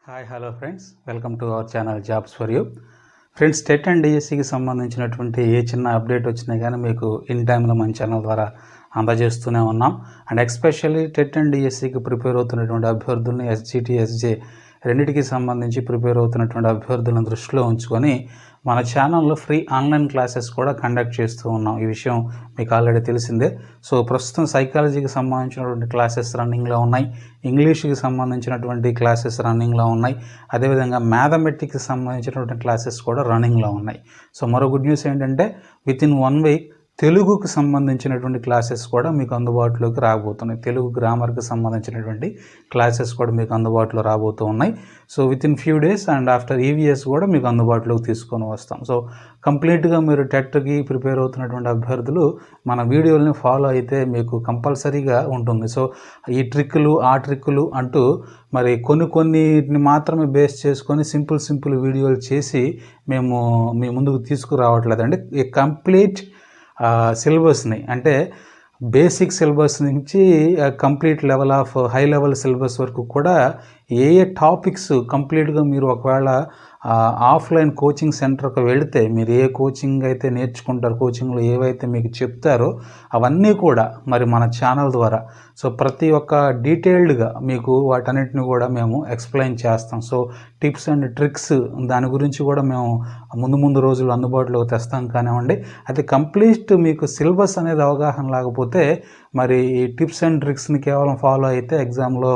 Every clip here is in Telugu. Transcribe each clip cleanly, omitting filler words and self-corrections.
Hi hello friends, welcome to our channel jobs for you. Friends, TET and డిఎస్సికి సంబంధించినటువంటి ఏ చిన్న అప్డేట్ వచ్చినా కానీ మీకు ఇన్ టైంలో మన ఛానల్ ద్వారా అందజేస్తూనే ఉన్నాం. అండ్ ఎస్పెషల్లీ టెట్ అండ్ డిఎస్సికి ప్రిపేర్ అవుతున్నటువంటి అభ్యర్థుల్ని ఎస్జిటి ఎస్జే రెండింటికి సంబంధించి ప్రిపేర్ అవుతున్నటువంటి అభ్యర్థులను దృష్టిలో ఉంచుకొని మన ఛానల్లో ఫ్రీ ఆన్లైన్ క్లాసెస్ కూడా కండక్ట్ చేస్తూ ఉన్నాం. ఈ విషయం మీకు ఆల్రెడీ తెలిసిందే. సో ప్రస్తుతం సైకాలజీకి సంబంధించినటువంటి క్లాసెస్ రన్నింగ్లో ఉన్నాయి, ఇంగ్లీష్కి సంబంధించినటువంటి క్లాసెస్ రన్నింగ్లో ఉన్నాయి, అదేవిధంగా మ్యాథమెటిక్స్కి సంబంధించినటువంటి క్లాసెస్ కూడా రన్నింగ్లో ఉన్నాయి. సో మరో గుడ్ న్యూస్ ఏంటంటే విత్ ఇన్ 1 వీక్ తెలుగుకు సంబంధించినటువంటి క్లాసెస్ కూడా మీకు అందుబాటులోకి రాబోతున్నాయి. తెలుగు గ్రామర్కి సంబంధించినటువంటి క్లాసెస్ కూడా మీకు అందుబాటులో రాబోతూ ఉన్నాయి. So with in few days and after EVS కూడా మీకు అందుబాటులోకి తీసుకొని వస్తాం. సో కంప్లీట్గా మీరు టెట్కి ప్రిపేర్ అవుతున్నటువంటి అభ్యర్థులు మన వీడియోలని ఫాలో అయితే మీకు కంపల్సరీగా ఉంటుంది. సో ఈ ట్రిక్కులు ఆ ట్రిక్కులు అంటూ మరి కొన్నిటిని మాత్రమే బేస్ చేసుకొని సింపుల్ వీడియోలు చేసి మేము మీ ముందుకు తీసుకురావట్లేదండి. ఈ కంప్లీట్ సిలబస్ని, అంటే బేసిక్ సిలబస్ నుంచి complete level of high level syllabus వరకు కూడా ఏ టాపిక్స్ కంప్లీట్గా మీరు ఒకవేళ ఆఫ్లైన్ కోచింగ్ సెంటర్కి వెళితే మీరు ఏ కోచింగ్ అయితే నేర్చుకుంటారో, కోచింగ్లో ఏవైతే మీకు చెప్తారో అవన్నీ కూడా మరి మన ఛానల్ ద్వారా సో ప్రతి ఒక్క డీటెయిల్డ్గా మీకు వాటన్నిటిని కూడా మేము ఎక్స్ప్లెయిన్ చేస్తాం. సో టిప్స్ అండ్ ట్రిక్స్ దాని గురించి కూడా మేము ముందు రోజులు అందుబాటులోకి తెస్తాం కానివ్వండి. అది కంప్లీట్ మీకు సిలబస్ అనేది అవగాహన లేకపోతే మరి ఈ టిప్స్ అండ్ ట్రిక్స్ని కేవలం ఫాలో అయితే ఎగ్జామ్లో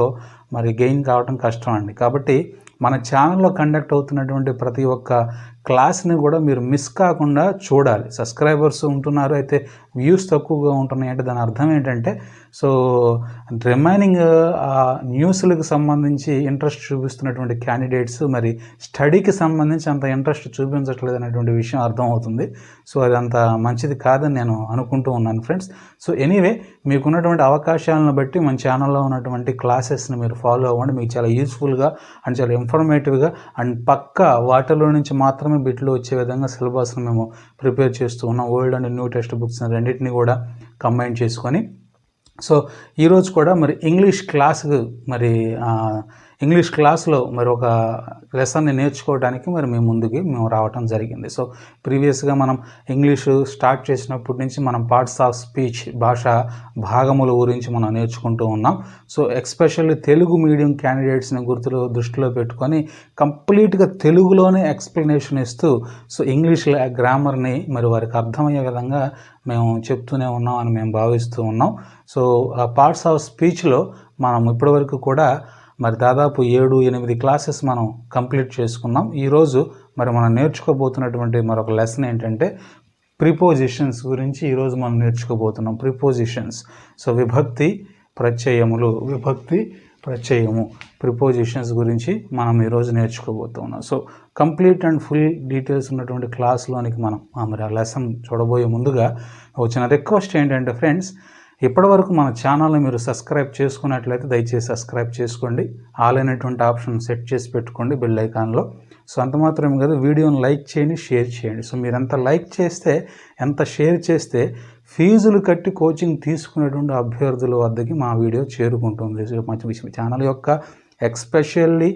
మరి గెయిన్ కావడం కష్టం అండి. కాబట్టి మన ఛానల్లో కండక్ట్ అవుతున్నటువంటి ప్రతి ఒక్క క్లాస్ని కూడా మీరు మిస్ కాకుండా చూడాలి. సబ్స్క్రైబర్స్ ఉంటున్నారు, అయితే వ్యూస్ తక్కువగా ఉంటున్నాయి అంటే దాని అర్థం ఏంటంటే సో రిమైనింగ్ న్యూస్లకు సంబంధించి ఇంట్రెస్ట్ చూపిస్తున్నటువంటి క్యాండిడేట్స్ మరి స్టడీకి సంబంధించి అంత ఇంట్రెస్ట్ చూపించట్లేదు అనేటువంటి విషయం అర్థమవుతుంది. సో అది అంత మంచిది కాదని నేను అనుకుంటూ ఉన్నాను ఫ్రెండ్స్. సో ఎనీవే, మీకున్నటువంటి అవకాశాలను బట్టి మన ఛానల్లో ఉన్నటువంటి క్లాసెస్ని మీరు ఫాలో అవ్వండి. మీకు చాలా యూస్ఫుల్గా అండ్ చాలా ఇన్ఫర్మేటివ్గా అండ్ పక్కా వాటిలో నుంచి మాత్రమే బిట్లో వచ్చే విధంగా సిలబస్ని మేము ప్రిపేర్ చేస్తూ ఉన్నాం. Old and new text books రెండింటిని కూడా కంబైన్ చేసుకొని సో ఈరోజు కూడా మరి ఇంగ్లీష్ క్లాస్లో మరి ఒక లెసన్ని నేర్చుకోవడానికి మరి మేము రావటం జరిగింది. సో ప్రీవియస్గా మనం ఇంగ్లీషు స్టార్ట్ చేసినప్పటి నుంచి మనం పార్ట్స్ ఆఫ్ స్పీచ్, భాషా భాగముల గురించి మనం నేర్చుకుంటూ ఉన్నాం. సో ఎస్పెషల్లీ తెలుగు మీడియం క్యాండిడేట్స్ని దృష్టిలో పెట్టుకొని కంప్లీట్గా తెలుగులోనే ఎక్స్ప్లెనేషన్ ఇస్తూ సో ఇంగ్లీష్ గ్రామర్ని మరి వారికి అర్థమయ్యే విధంగా మేము చెప్తూనే ఉన్నాం అని మేము భావిస్తూ ఉన్నాం. సో ఆ పార్ట్స్ ఆఫ్ స్పీచ్లో మనం ఇప్పటివరకు కూడా మరి దాదాపు 7-8 క్లాసెస్ మనం కంప్లీట్ చేసుకున్నాం. ఈరోజు మరి మనం నేర్చుకోబోతున్నటువంటి మరొక లెసన్ ఏంటంటే ప్రిపోజిషన్స్ గురించి ఈరోజు మనం నేర్చుకోబోతున్నాం. ప్రిపోజిషన్స్, సో విభక్తి ప్రత్యయము ప్రిపోజిషన్స్ గురించి మనం ఈరోజు నేర్చుకోబోతున్నాం. So complete and full details ఉన్నటువంటి క్లాస్లోనికి మనం మరి ఆ లెసన్ చూడబోయే ముందుగా వచ్చిన రిక్వెస్ట్ ఏంటంటే ఫ్రెండ్స్, ఇప్పటివరకు మన ఛానల్ని మీరు సబ్స్క్రైబ్ చేసుకున్నట్లయితే దయచేసి సబ్స్క్రైబ్ చేసుకోండి. ఆల్ అనేటువంటి ఆప్షన్ సెట్ చేసి పెట్టుకోండి బెల్ ఐకాన్లో. సో అంత మాత్రమే కాదు, వీడియోని లైక్ చేయండి, షేర్ చేయండి. సో మీరు ఎంత లైక్ చేస్తే, ఎంత షేర్ చేస్తే ఫీజులు కట్టి కోచింగ్ తీసుకునేటువంటి అభ్యర్థుల వద్దకి మా వీడియో చేరుకుంటుంది. మంచి ఛానల్ యొక్క ఎస్పెషల్లీ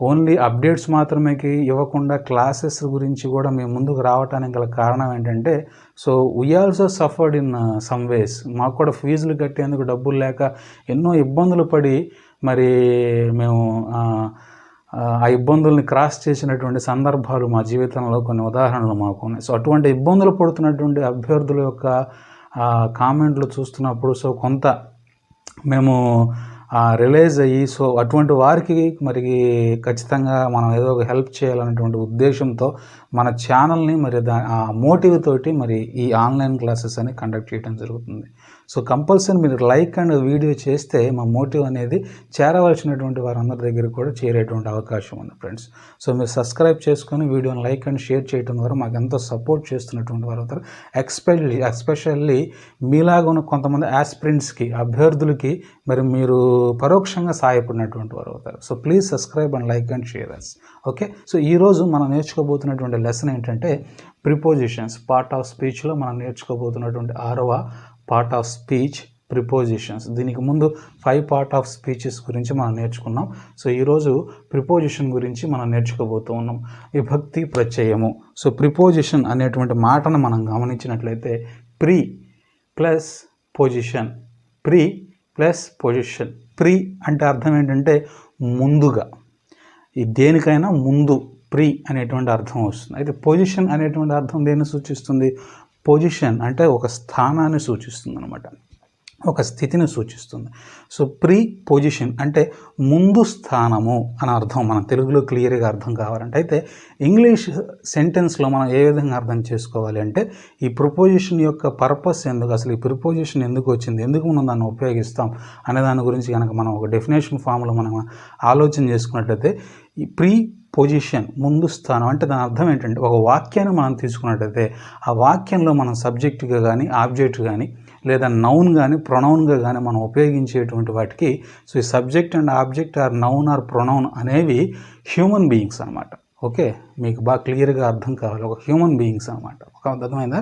ఓన్లీ అప్డేట్స్ మాత్రమే ఇవ్వకుండా క్లాసెస్ గురించి కూడా మేము ముందుకు రావడానికి గల కారణం ఏంటంటే so we also suffered in some ways. మాకు కూడా ఫీజులు కట్టేందుకు డబ్బులు లేక ఎన్నో ఇబ్బందులు పడి మరి మేము ఆ ఇబ్బందుల్ని క్రాస్ చేసినటువంటి సందర్భాలు మా జీవితంలో కొన్ని ఉదాహరణలు మాకు ఉన్నాయి. సో అటువంటి ఇబ్బందులు పడుతున్నటువంటి అభ్యర్థుల యొక్క కామెంట్లు చూస్తున్నప్పుడు సో కొంత మేము రిలైజ్ అయ్యి సో అటువంటి వారికి మరి ఖచ్చితంగా మనం ఏదో ఒక హెల్ప్ చేయాలనేటువంటి ఉద్దేశంతో మన ఛానల్ని మరి ఆ మోటివ్ తోటి మరి ఈ ఆన్లైన్ క్లాసెస్ అని కండక్ట్ చేయడం జరుగుతుంది. సో కంపల్సరీ మీరు లైక్ అండ్ వీడియో చేస్తే మా మోటివ్ అనేది చేరవలసినటువంటి వారందరి దగ్గర కూడా చేరేటువంటి అవకాశం ఉంది ఫ్రెండ్స్. సో మీరు సబ్స్క్రైబ్ చేసుకొని వీడియోని లైక్ అండ్ షేర్ చేయడం ద్వారా మాకు ఎంతో సపోర్ట్ చేస్తున్నటువంటి వారు అవుతారు. ఎస్పెషల్లీ మీలాగా ఉన్న కొంతమంది ఆస్పిరెంట్స్కి, అభ్యర్థులకి మరి మీరు పరోక్షంగా సహాయపడినటువంటి వారు అవుతారు. So please subscribe and like and share us. Okay, so ఈరోజు మనం నేర్చుకోబోతున్నటువంటి లెసన్ ఏంటంటే ప్రిపోజిషన్స్. పార్ట్ ఆఫ్ స్పీచ్లో మనం నేర్చుకోబోతున్నటువంటి 6వ పార్ట్ ఆఫ్ స్పీచ్ ప్రిపోజిషన్స్. దీనికి ముందు 5 పార్ట్ ఆఫ్ స్పీచెస్ గురించి మనం నేర్చుకున్నాం. సో ఈరోజు ప్రిపోజిషన్ గురించి మనం నేర్చుకోబోతూ ఉన్నాం. విభక్తి ప్రత్యయము. సో ప్రిపోజిషన్ అనేటువంటి మాటను మనం గమనించినట్లయితే pre plus position, pre plus position. Pre అంటే అర్థం ఏంటంటే ముందుగా, ఈ దేనికైనా ముందు ప్రీ అనేటువంటి అర్థం వస్తుంది. అయితే పొజిషన్ అనేటువంటి అర్థం దేన్ని సూచిస్తుంది? పొజిషన్ అంటే ఒక స్థానాన్ని సూచిస్తుంది అనమాట, ఒక స్థితిని సూచిస్తుంది. సో ప్రీ పొజిషన్ అంటే ముందు స్థానము అని అర్థం, మన తెలుగులో క్లియర్గా అర్థం కావాలంటే. అయితే ఇంగ్లీష్ సెంటెన్స్లో మనం ఏ విధంగా అర్థం చేసుకోవాలి అంటే ఈ ప్రిపోజిషన్ యొక్క పర్పస్ ఎందుకు, అసలు ఈ ప్రిపోజిషన్ ఎందుకు వచ్చింది, ఎందుకు మనం దాన్ని ఉపయోగిస్తాం అనే దాని గురించి కనుక మనం ఒక డెఫినేషన్ ఫామ్లో మనం ఆలోచన చేసుకున్నట్లయితే ఈ ప్రీ పొజిషన్ ముందు స్థానం అంటే దాని అర్థం ఏంటంటే ఒక వాక్యాన్ని మనం తీసుకున్నట్లయితే ఆ వాక్యంలో మనం సబ్జెక్టుగా కానీ ఆబ్జెక్ట్ కానీ లేదా నౌన్ కానీ ప్రొనౌన్గా కానీ మనం ఉపయోగించేటువంటి వాటికి సో ఈ subject and object or noun or pronoun అనేవి హ్యూమన్ బీయింగ్స్ అనమాట. ఓకే, మీకు బాగా క్లియర్గా అర్థం కావాలి, ఒక హ్యూమన్ బీయింగ్స్ అనమాట. ఒక అర్థమైందా?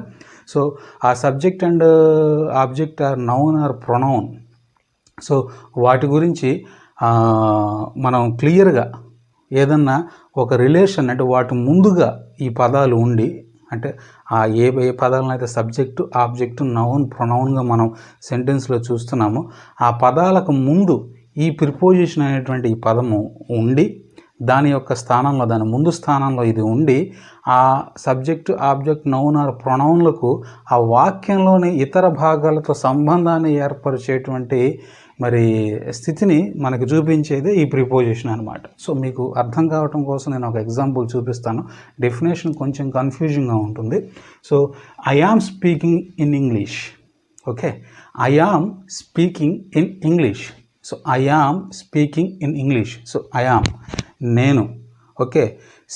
సో ఆ subject and object or noun or pronoun, so వాటి గురించి మనం క్లియర్గా ఏదన్నా ఒక రిలేషన్ అంటే వాటి ముందుగా ఈ పదాలు ఉండి అంటే ఆ ఏ పదాలను అయితే సబ్జెక్టు ఆబ్జెక్టు నౌన్ ప్రొనౌన్గా మనం సెంటెన్స్లో చూస్తున్నామో ఆ పదాలకు ముందు ఈ ప్రిపోజిషన్ అనేటువంటి ఈ పదము ఉండి దాని యొక్క స్థానంలో, దాని ముందు స్థానంలో ఇది ఉండి ఆ సబ్జెక్టు ఆబ్జెక్ట్ నౌన్ ఆర్ ప్రొనౌన్లకు ఆ వాక్యంలోని ఇతర భాగాలతో సంబంధాన్ని ఏర్పరిచేటువంటి మరి స్థితిని మనకు చూపించేది ఈ ప్రిపోజిషన్ అనమాట. సో మీకు అర్థం కావటం కోసం నేను ఒక ఎగ్జాంపుల్ చూపిస్తాను. డెఫినేషన్ కొంచెం కన్ఫ్యూజింగ్గా ఉంటుంది. So I am speaking in English. Okay, I am speaking in English. So I am speaking in English. So I am నేను, okay,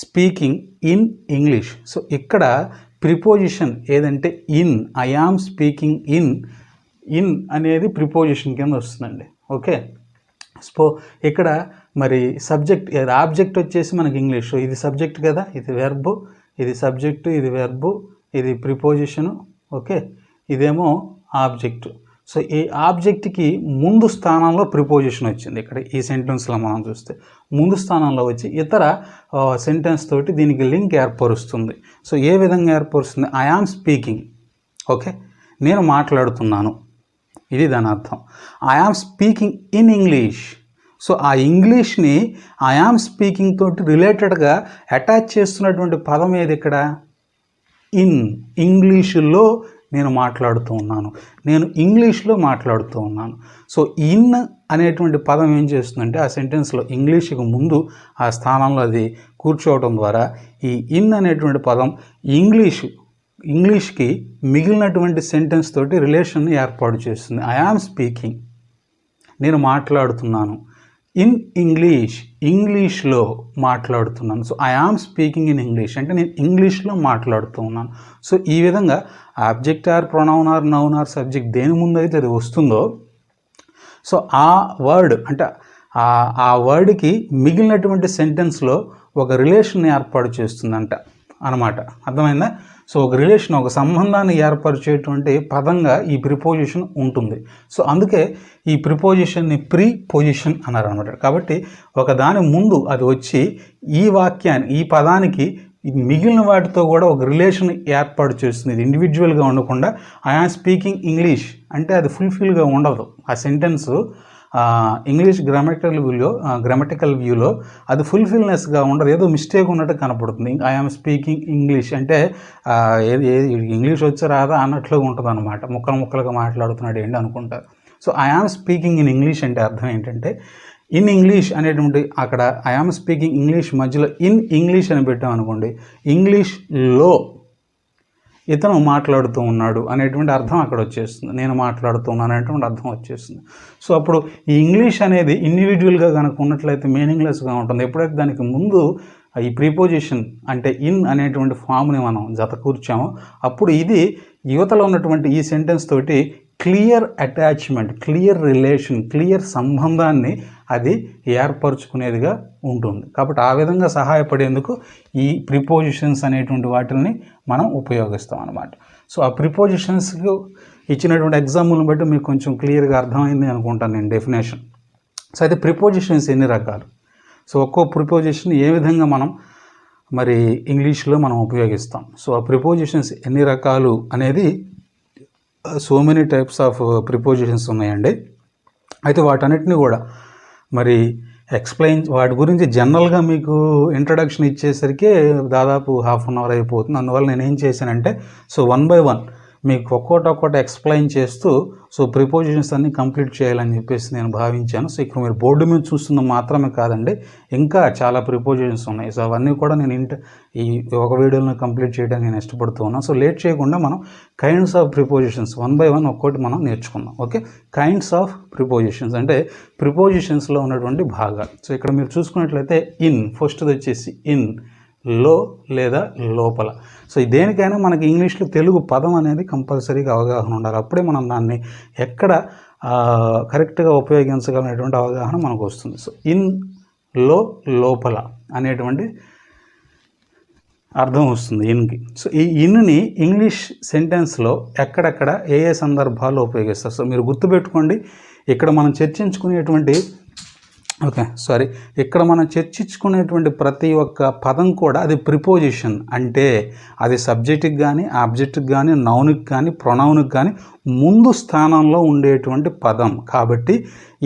speaking in English. So ఇక్కడ ప్రిపోజిషన్ ఏదంటే in, I am speaking in అనేది ప్రిపోజిషన్ కింద వస్తుందండి. ఓకే, సో ఇక్కడ మరి సబ్జెక్ట్ ఆబ్జెక్ట్ వచ్చేసి మనకి ఇంగ్లీష్, ఇది సబ్జెక్ట్ కదా, ఇది వెర్బు, ఇది సబ్జెక్టు, ఇది వెర్బు, ఇది ప్రిపోజిషను. ఓకే, ఇదేమో ఆబ్జెక్టు. సో ఈ ఆబ్జెక్ట్కి ముందు స్థానంలో ప్రిపోజిషన్ వచ్చింది. ఇక్కడ ఈ సెంటెన్స్లో మనం చూస్తే ముందు స్థానంలో వచ్చి ఇతర సెంటెన్స్ తోటి దీనికి లింక్ ఏర్పరుస్తుంది. సో ఏ విధంగా ఏర్పరుస్తుంది? ఐ యామ్ స్పీకింగ్, ఓకే, నేను మాట్లాడుతున్నాను, ఇది దాని అర్థం. I am speaking in English. So ఆ ఇంగ్లీష్ని ఐ యామ్ స్పీకింగ్ తోటి రిలేటెడ్గా అటాచ్ చేస్తున్నటువంటి పదం ఏది ఇక్కడ? ఇన్, ఇంగ్లీషులో నేను మాట్లాడుతూ ఉన్నాను, నేను ఇంగ్లీష్లో మాట్లాడుతూ ఉన్నాను. సో ఇన్ అనేటువంటి పదం ఏం చేస్తుందంటే ఆ సెంటెన్స్లో ఇంగ్లీష్కి ముందు ఆ స్థానంలో అది కూర్చోవడం ద్వారా ఈ ఇన్ అనేటువంటి పదం ఇంగ్లీష్కి మిగిలినటువంటి సెంటెన్స్ తోటి రిలేషన్ ఏర్పాటు చేస్తుంది. ఐ యామ్ స్పీకింగ్, నేను మాట్లాడుతున్నాను, ఇన్ ఇంగ్లీష్, ఇంగ్లీష్లో మాట్లాడుతున్నాను. So I am speaking in English అంటే నేను ఇంగ్లీష్లో మాట్లాడుతూ ఉన్నాను. సో ఈ విధంగా object or pronoun or noun or subject దేని ముందు అయితే అది వస్తుందో సో ఆ వర్డ్ అంటే ఆ వర్డ్కి మిగిలినటువంటి సెంటెన్స్లో ఒక రిలేషన్ ఏర్పాటు చేస్తుందంట అనమాట. అర్థమైందా? సో ఒక రిలేషన్, ఒక సంబంధాన్ని ఏర్పరిచేటువంటి పదంగా ఈ ప్రిపోజిషన్ ఉంటుంది. సో అందుకే ఈ ప్రిపోజిషన్ని ప్రీ పొజిషన్ అన్నారు అనమాట. కాబట్టి ఒక దాని ముందు అది వచ్చి ఈ వాక్యాన్ని, ఈ పదానికి మిగిలిన వాటితో కూడా ఒక రిలేషన్ ఏర్పాటు చేస్తుంది. ఇది ఇండివిజువల్గా ఉండకుండా ఐ యామ్ స్పీకింగ్ ఇంగ్లీష్ అంటే అది ఫుల్ఫిల్గా ఉండదు. ఆ సెంటెన్సు ఇంగ్లీష్ గ్రామటికల్ వ్యూలో అది ఫుల్ఫిల్నెస్గా ఉండదు, ఏదో మిస్టేక్ ఉన్నట్టు కనపడుతుంది. ఐ యామ్ స్పీకింగ్ ఇంగ్లీష్ అంటే ఇంగ్లీష్ వచ్చి రాదా అన్నట్లుగా ఉంటుంది అనమాట. ముక్కలుగా మాట్లాడుతున్నాడు ఏంటి అనుకుంటారు. So I am speaking in English అంటే అర్థం ఏంటంటే ఇన్ ఇంగ్లీష్ అనేటువంటి అక్కడ ఐ యామ్ స్పీకింగ్ ఇంగ్లీష్ మధ్యలో ఇన్ ఇంగ్లీష్ అని పెట్టాం అనుకోండి, ఇంగ్లీష్లో ఇతను మాట్లాడుతూ ఉన్నాడు అనేటువంటి అర్థం అక్కడ వచ్చేస్తుంది, నేను మాట్లాడుతున్నాను అనేటువంటి అర్థం వచ్చేస్తుంది. సో అప్పుడు ఈ ఇంగ్లీష్ అనేది ఇండివిజువల్గా కనుక ఉన్నట్లయితే మీనింగ్లెస్గా ఉంటుంది. ఎప్పుడైతే దానికి ముందు ఈ ప్రిపోజిషన్ అంటే ఇన్ అనేటువంటి ఫామ్ని మనం జత కూర్చామో అప్పుడు ఇది యువతలో ఉన్నటువంటి ఈ సెంటెన్స్ తోటి clear attachment, clear relation, clear సంబంధాన్ని అది ఏర్పరచుకునేదిగా ఉంటుంది. కాబట్టి ఆ విధంగా సహాయపడేందుకు ఈ ప్రిపోజిషన్స్ అనేటువంటి వాటిని మనం ఉపయోగిస్తాం అన్నమాట. సో ఆ ప్రిపోజిషన్స్కి ఇచ్చినటువంటి ఎగ్జాంపుల్ని బట్టి మీకు కొంచెం క్లియర్గా అర్థమైంది అనుకుంటాను నేను డెఫినేషన్. సో అయితే ప్రిపోజిషన్స్ ఎన్ని రకాలు, సో ఒక్కో ప్రిపోజిషన్ ఏ విధంగా మనం మరి ఇంగ్లీష్లో మనం ఉపయోగిస్తాం, సో ఆ ప్రిపోజిషన్స్ ఎన్ని రకాలు అనేది so many types of prepositions ఉన్నాయండి. అయితే వాటన్నిటిని కూడా మరి వాటి గురించి జనరల్గా మీకు ఇంట్రడక్షన్ ఇచ్చేసరికి దాదాపు హాఫ్ అన్ అవర్ అయిపోతుంది. అందువల్ల నేను ఏం చేశానంటే సో 1 by 1 మీకు ఒక్కొక్కటి ఎక్స్ప్లెయిన్ చేస్తూ సో ప్రిపోజిషన్స్ అన్నీ కంప్లీట్ చేయాలని చెప్పేసి నేను భావించాను. సో ఇక్కడ మీరు బోర్డు మీద చూస్తున్న మాత్రమే కాదండి, ఇంకా చాలా ప్రిపోజిషన్స్ ఉన్నాయి. సో అవన్నీ కూడా నేను ఈ ఒక వీడియోలో కంప్లీట్ చేయడానికి నేను ఇష్టపడుతూ ఉన్నాను. సో లేట్ చేయకుండా మనం కైండ్స్ ఆఫ్ ప్రిపోజిషన్స్ 1 by 1 ఒక్కొక్కటి మనం నేర్చుకుందాం. ఓకే, కైండ్స్ ఆఫ్ ప్రిపోజిషన్స్ అంటే ప్రిపోజిషన్స్లో ఉన్నటువంటి భాగాలు. సో ఇక్కడ మీరు చూసుకున్నట్లయితే ఇన్, ఫస్ట్ది వచ్చేసి ఇన్, లో లేదా లోపల. సో దేనికైనా మనకి ఇంగ్లీష్లో తెలుగు పదం అనేది కంపల్సరీగా అవగాహన ఉండాలి. అప్పుడే మనం దాన్ని ఎక్కడ కరెక్ట్గా ఉపయోగించగలిగినటువంటి అవగాహన మనకు వస్తుంది. సో ఇన్, లో, లోపల అనేటువంటి అర్థం వస్తుంది ఇన్కి. సో ఈ ఇన్ని ఇంగ్లీష్ సెంటెన్స్లో ఎక్కడెక్కడ ఏ ఏ సందర్భాల్లో ఉపయోగిస్తారు. సో మీరు గుర్తుపెట్టుకోండి, ఇక్కడ మనం చర్చించుకునేటువంటి ఇక్కడ మనం చర్చించుకునేటువంటి ప్రతి ఒక్క పదం కూడా అది ప్రిపోజిషన్, అంటే అది సబ్జెక్ట్కి కానీ ఆబ్జెక్ట్కి కానీ నౌన్కి కానీ ప్రొనౌన్కి కానీ ముందు స్థానంలో ఉండేటువంటి పదం. కాబట్టి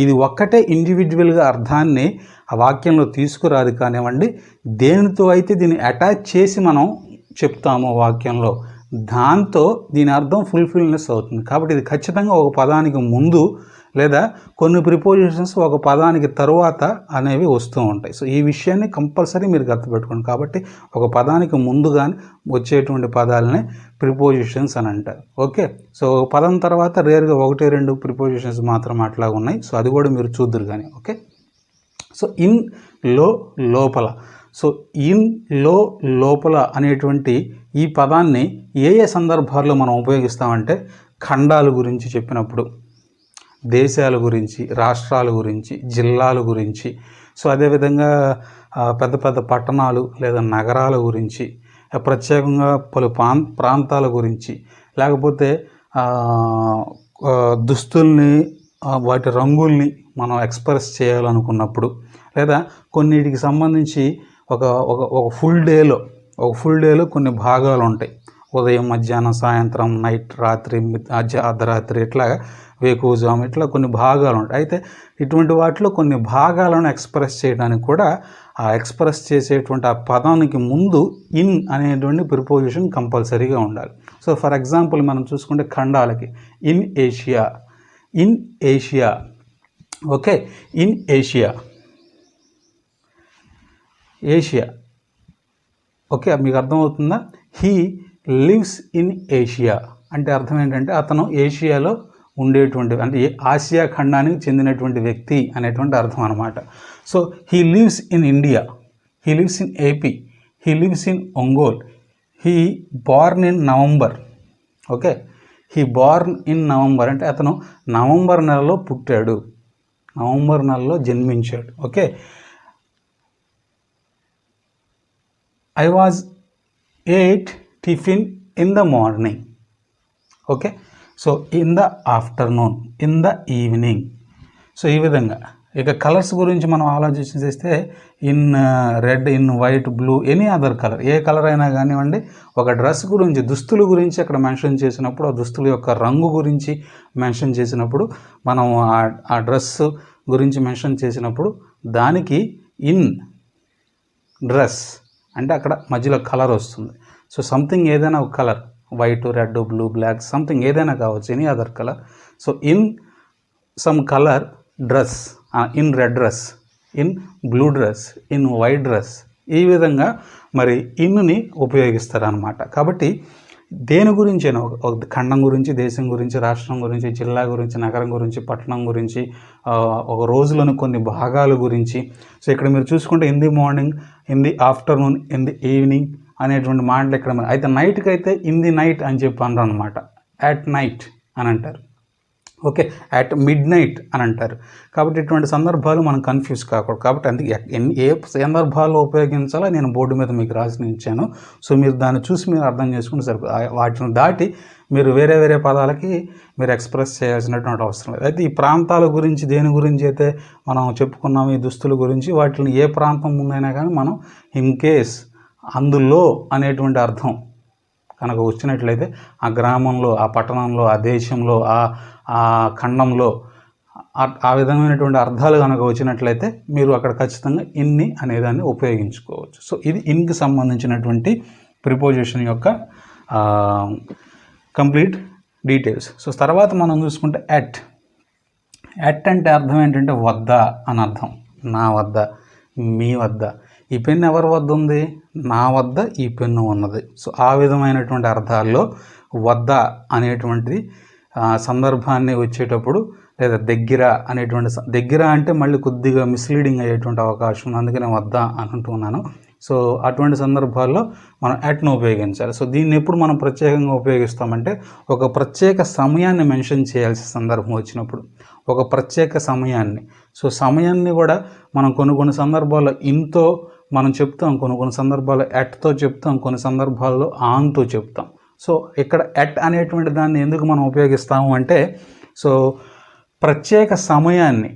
ఇది ఒక్కటే ఇండివిజువల్గా అర్థాన్ని ఆ వాక్యంలో తీసుకురాదు కానివ్వండి, దేనితో అయితే దీన్ని అటాచ్ చేసి మనం చెప్తామో వాక్యంలో దాంతో దీని అర్థం ఫుల్ఫిల్నెస్ అవుతుంది. కాబట్టి ఇది ఖచ్చితంగా ఒక పదానికి ముందు లేదా కొన్ని ప్రిపోజిషన్స్ ఒక పదానికి తరువాత అనేవి వస్తూ ఉంటాయి. సో ఈ విషయాన్ని కంపల్సరీ మీరు గుర్తుపెట్టుకోండి. కాబట్టి ఒక పదానికి ముందు కానీ వచ్చేటువంటి పదాలనే ప్రిపోజిషన్స్ అని అంటారు. ఓకే, సో పదం తర్వాత రేర్గా 1-2 ప్రిపోజిషన్స్ మాత్రం అట్లా ఉన్నాయి. సో అది కూడా మీరు చూద్దరు కానీ. ఓకే, సో ఇన్, లో, లోపల. సో ఇన్, లో, లోపల అనేటువంటి ఈ పదాన్ని ఏ ఏ సందర్భాల్లో మనం ఉపయోగిస్తామంటే ఖండాల గురించి చెప్పినప్పుడు, దేశాల గురించి, రాష్ట్రాల గురించి, జిల్లాల గురించి, సో అదేవిధంగా పెద్ద పెద్ద పట్టణాలు లేదా నగరాల గురించి, ప్రత్యేకంగా పలు ప్రాంతాల గురించి, లేకపోతే దుస్తుల్ని వాటి రంగుల్ని మనం ఎక్స్ప్రెస్ చేయాలనుకున్నప్పుడు, లేదా కొన్నిటికి సంబంధించి ఒక ఫుల్ డేలో కొన్ని భాగాలు ఉంటాయి. ఉదయం, మధ్యాహ్నం, సాయంత్రం, నైట్, రాత్రి, అర్ధరాత్రి, ఇట్లాగా వేకువజాము, ఇట్లా కొన్ని భాగాలు ఉంటాయి. అయితే ఇటువంటి వాటిలో కొన్ని భాగాలను ఎక్స్ప్రెస్ చేయడానికి కూడా ఆ ఎక్స్ప్రెస్ చేసేటువంటి ఆ పదానికి ముందు ఇన్ అనేటువంటి ప్రిపోజిషన్ కంపల్సరీగా ఉండాలి. సో ఫర్ ఎగ్జాంపుల్ మనం చూసుకుంటే ఖండాలకి in Asia. Okay, in Asia. Okay, మీకు అర్థమవుతుందా? హీ లివ్స్ ఇన్ ఏషియా అంటే అర్థం ఏంటంటే అతను ఏషియాలో ఉండేటువంటి, అంటే ఆసియా ఖండానికి చెందినటువంటి వ్యక్తి అనేటువంటి అర్థం అనమాట. So he lives in India, he lives in AP, he lives in Ongole, he born in November. Okay, he born in November అంటే అతను నవంబర్ నెలలో పుట్టాడు, నవంబర్ నెలలో జన్మించాడు. Okay, I was ate tiffin in the morning. Okay, so in the afternoon, in the evening. So ఈ విధంగా ఇక కలర్స్ గురించి మనం ఆలోచన చేస్తే in red, in white, blue, any other colour, A colour అయినా కానివ్వండి. ఒక డ్రెస్ గురించి, దుస్తుల గురించి అక్కడ మెన్షన్ చేసినప్పుడు, ఆ దుస్తుల యొక్క రంగు గురించి మెన్షన్ చేసినప్పుడు, మనం ఆ డ్రెస్ గురించి మెన్షన్ చేసినప్పుడు దానికి ఇన్ డ్రెస్ అంటే అక్కడ మధ్యలో కలర్ వస్తుంది. సో సంథింగ్ ఏదైనా ఒక colour, white, red, blue, black, something ఏదైనా కావచ్చు, any other colour. So in some colour dress, in red dress, in blue dress, in white dress, ఈ విధంగా మరి ఇన్ని ఉపయోగిస్తారనమాట. కాబట్టి దేని గురించి ఒక ఖండం గురించి, దేశం గురించి, రాష్ట్రం గురించి, జిల్లా గురించి, నగరం గురించి, పట్టణం గురించి, ఒక రోజులోని కొన్ని భాగాల గురించి. సో ఇక్కడ మీరు చూసుకుంటే in the morning, in the afternoon, in the evening అనేటువంటి మాటలు ఇక్కడ. అయితే నైట్కి అయితే ఇన్ ది నైట్ అని చెప్పి అనరు అనమాట, యాట్ నైట్ అని అంటారు. ఓకే, అట్ మిడ్ నైట్ అని అంటారు. కాబట్టి ఇటువంటి సందర్భాలు మనం కన్ఫ్యూజ్ కాకూడదు. కాబట్టి అందుకే ఏ సందర్భాల్లో ఉపయోగించాలో నేను బోర్డు మీద మీకు రాసి ఇచ్చాను. సో మీరు దాన్ని చూసి మీరు అర్థం చేసుకుంటే సరిపోతుంది. వాటిని దాటి మీరు వేరే వేరే పదాలకి మీరు ఎక్స్ప్రెస్ చేయాల్సినటువంటి అవసరం లేదు. అయితే ఈ ప్రాంతాల గురించి దేని గురించి అయితే మనం చెప్పుకున్నాము, ఈ దుస్తుల గురించి, వాటిని ఏ ప్రాంతం ముందైనా కానీ మనం ఇన్ కేస్ అందులో అనేటువంటి అర్థం కనుక వచ్చినట్లయితే ఆ గ్రామంలో, ఆ పట్టణంలో, ఆ దేశంలో, ఆ ఖండంలో ఆ విధమైనటువంటి అర్థాలు కనుక వచ్చినట్లయితే మీరు అక్కడ ఖచ్చితంగా ఇన్ని అనేదాన్ని ఉపయోగించుకోవచ్చు. సో ఇది ఇన్కి సంబంధించినటువంటి ప్రిపోజిషన్ యొక్క కంప్లీట్ డీటెయిల్స్. సో తర్వాత మనం చూసుకుంటే ఎట్ అంటే అర్థం ఏంటంటే వద్ద అని అర్థం. నా వద్ద, మీ వద్ద. ఈ పెన్ను ఎవరి వద్ద ఉంది? నా వద్ద ఈ పెన్ను ఉన్నది. సో ఆ విధమైనటువంటి అర్థాల్లో వద్ద అనేటువంటిది సందర్భాన్ని వచ్చేటప్పుడు, లేదా దగ్గర అనేటువంటి, దగ్గర అంటే మళ్ళీ కొద్దిగా మిస్లీడింగ్ అయ్యేటువంటి అవకాశం ఉంది, అందుకనే వద్ద అని అంటున్నాను. సో అటువంటి సందర్భాల్లో మనం యాట్ను ఉపయోగించాలి. సో దీన్ని ఎప్పుడు మనం ప్రత్యేకంగా ఉపయోగిస్తామంటే ఒక ప్రత్యేక సమయాన్ని మెన్షన్ చేయాల్సిన సందర్భం వచ్చినప్పుడు, ఒక ప్రత్యేక సమయాన్ని. సో సమయాన్ని కూడా మనం కొన్ని సందర్భాల్లో ఇన్తో మనం చెప్తాం, కొన్ని సందర్భాల్లో యాట్తో చెప్తాం, కొన్ని సందర్భాల్లో ఆన్తో చెప్తాం. సో ఇక్కడ యాట్ అనేటువంటి దాన్ని ఎందుకు మనం ఉపయోగిస్తాము అంటే, సో ప్రత్యేక సమయాన్ని,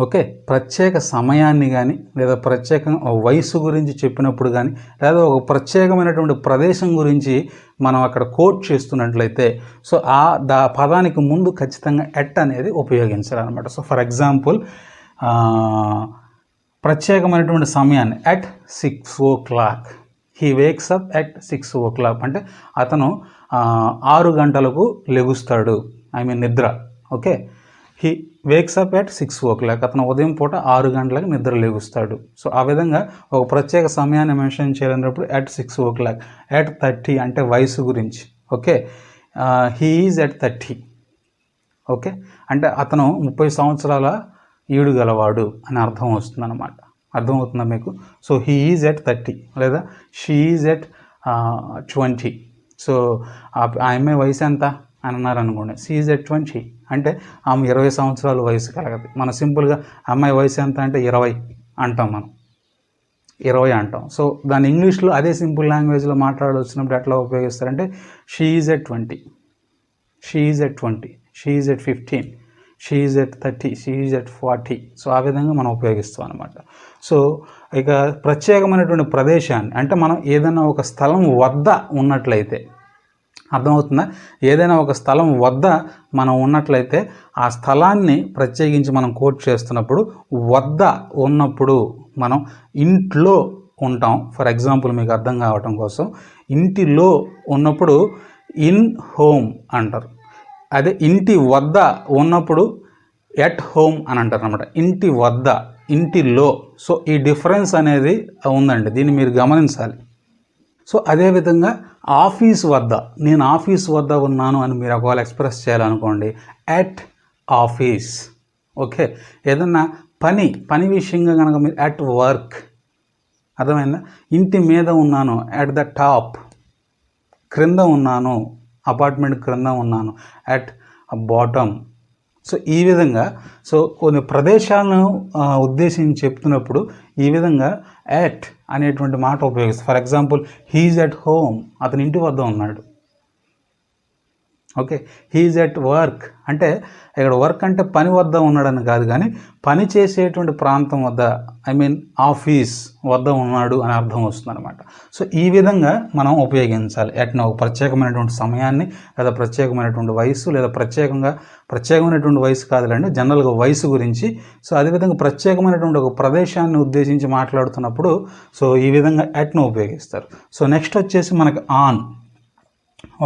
ఓకే, ప్రత్యేక సమయాన్ని కానీ, లేదా ప్రత్యేకంగా వయసు గురించి చెప్పినప్పుడు కానీ, లేదా ఒక ప్రత్యేకమైనటువంటి ప్రదేశం గురించి మనం అక్కడ కోట్ చేస్తున్నట్లయితే, సో పదానికి ముందు ఖచ్చితంగా ఎట్ అనేది ఉపయోగించాలన్నమాట. సో ఫర్ ఎగ్జాంపుల్ ప్రత్యేకమైనటువంటి సమయాన్ని at 6 o'clock, he wakes up at 6 o'clock అంటే అతను 6 గంటలకు లెగుస్తాడు, నిద్ర. Okay, he wakes up at 6 o'clock, అతను ఉదయం పూట 6 గంటలకు నిద్ర లేగుస్తాడు. సో ఆ విధంగా ఒక ప్రత్యేక సమయాన్ని మెన్షన్ చేయాలన్నప్పుడు అట్ 6 o'clock. అట్ 30 అంటే వయసు గురించి. Okay, he is at 30. Okay, అంటే అతను 30 సంవత్సరాల ఈడు గలవాడు అని అర్థం వస్తుంది అన్నమాట. అర్థమవుతుందా మీకు? సో హీ ఈజ్ అట్ 30 లేదా షీ ఈజ్ అట్ 20. సో ఆ అమ్మాయి వయసు ఎంత అని అన్నారు అనుకోండి, షీ ఈజ్ అట్ 20 అంటే ఆమె 20 సంవత్సరాల వయసు కలగదు. మనం సింపుల్గా అమ్మాయి వయసు ఎంత అంటే 20 అంటాం, మనం 20 అంటాం. సో దాని ఇంగ్లీష్లో అదే సింపుల్ లాంగ్వేజ్లో మాట్లాడొచ్చినప్పుడు ఎట్లా ఉపయోగిస్తారంటే she is at 20, she is at 20, she is at 15, she is at 30, she is at 40. So ఆ విధంగా మనం ఉపయోగిస్తాం అనమాట. సో ఇక ప్రత్యేకమైనటువంటి ప్రదేశాన్ని అంటే మనం ఏదైనా ఒక స్థలం వద్ద ఉన్నట్లయితే, అర్థమవుతుందా? ఏదైనా ఒక స్థలం వద్ద మనం ఉన్నట్లయితే ఆ స్థలాన్ని ప్రత్యేకించి మనం కోట్ చేస్తున్నప్పుడు వద్ద ఉన్నప్పుడు మనం ఇంట్లో ఉంటాం. ఫర్ ఎగ్జాంపుల్ మీకు అర్థం కావటం కోసం, ఇంటిలో ఉన్నప్పుడు ఇన్ హోమ్ అంటారు. అదే ఇంటి వద్ద ఉన్నప్పుడు ఎట్ హోమ్ అని అంటారు అన్నమాట. ఇంటి వద్ద, ఇంటిలో. సో ఈ డిఫరెన్స్ అనేది ఉందండి, దీన్ని మీరు గమనించాలి. సో అదేవిధంగా ఆఫీస్ వద్ద, నేను ఆఫీస్ వద్ద ఉన్నాను అని మీరు ఒకవేళ ఎక్స్ప్రెస్ చేయాలనుకోండి, అట్ ఆఫీస్. ఓకే, ఏదన్నా పని విషయంగా కనుక మీరు అట్ వర్క్, అర్థమైందా? ఇంటి మీద ఉన్నాను, అట్ ద టాప్. క్రింద ఉన్నాను, అపార్ట్మెంట్ క్రింద ఉన్నాను, అట్ బాటమ్. సో ఈ విధంగా సో కొన్ని ప్రదేశాలను ఉద్దేశించి చెప్తున్నప్పుడు ఈ విధంగా అట్ అనేటువంటి మాట ఉపయోగిస్తారు. For example he's at home, అతని ఇంటి వద్ద ఉన్నాడు. ఓకే, హీజ్ అట్ వర్క్ అంటే ఇక్కడ వర్క్ అంటే పని వద్ద ఉన్నాడని కాదు, కానీ పని చేసేటువంటి ప్రాంతం వద్ద, ఆఫీస్ వద్ద ఉన్నాడు అని అర్థం వస్తుంది అనమాట. సో ఈ విధంగా మనం ఉపయోగించాలి అట్ను. ఒక ప్రత్యేకమైనటువంటి సమయాన్ని, లేదా ప్రత్యేకమైనటువంటి వయసు, లేదా ప్రత్యేకమైనటువంటి వయసు కాదులేండి, జనరల్గా వయసు గురించి. సో అదేవిధంగా ప్రత్యేకమైనటువంటి ఒక ప్రదేశాన్ని ఉద్దేశించి మాట్లాడుతున్నప్పుడు సో ఈ విధంగా అట్ను ఉపయోగిస్తారు. సో నెక్స్ట్ వచ్చేసి మనకి ఆన్.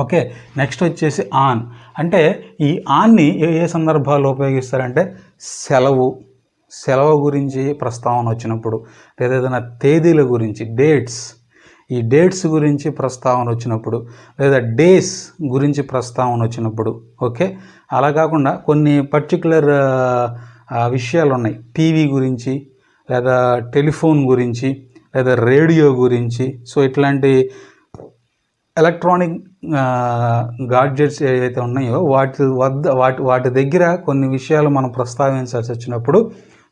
ఓకే, నెక్స్ట్ వచ్చేసి ఆన్ అంటే ఈ ఆన్ని ఏ సందర్భాల్లో ఉపయోగిస్తారంటే సెలవు గురించి ప్రస్తావన వచ్చినప్పుడు, లేదా ఏదైనా తేదీల గురించి, ఈ డేట్స్ గురించి ప్రస్తావన వచ్చినప్పుడు, లేదా డేస్ గురించి ప్రస్తావన వచ్చినప్పుడు. ఓకే, అలా కాకుండా కొన్ని పర్టికులర్ విషయాలు ఉన్నాయి, టీవీ గురించి, లేదా టెలిఫోన్ గురించి, లేదా రేడియో గురించి. సో ఇట్లాంటి ఎలక్ట్రానిక్ గాడ్జెట్స్ ఏవైతే ఉన్నాయో వాటి దగ్గర కొన్ని విషయాలు మనం ప్రస్తావించాల్సి వచ్చినప్పుడు,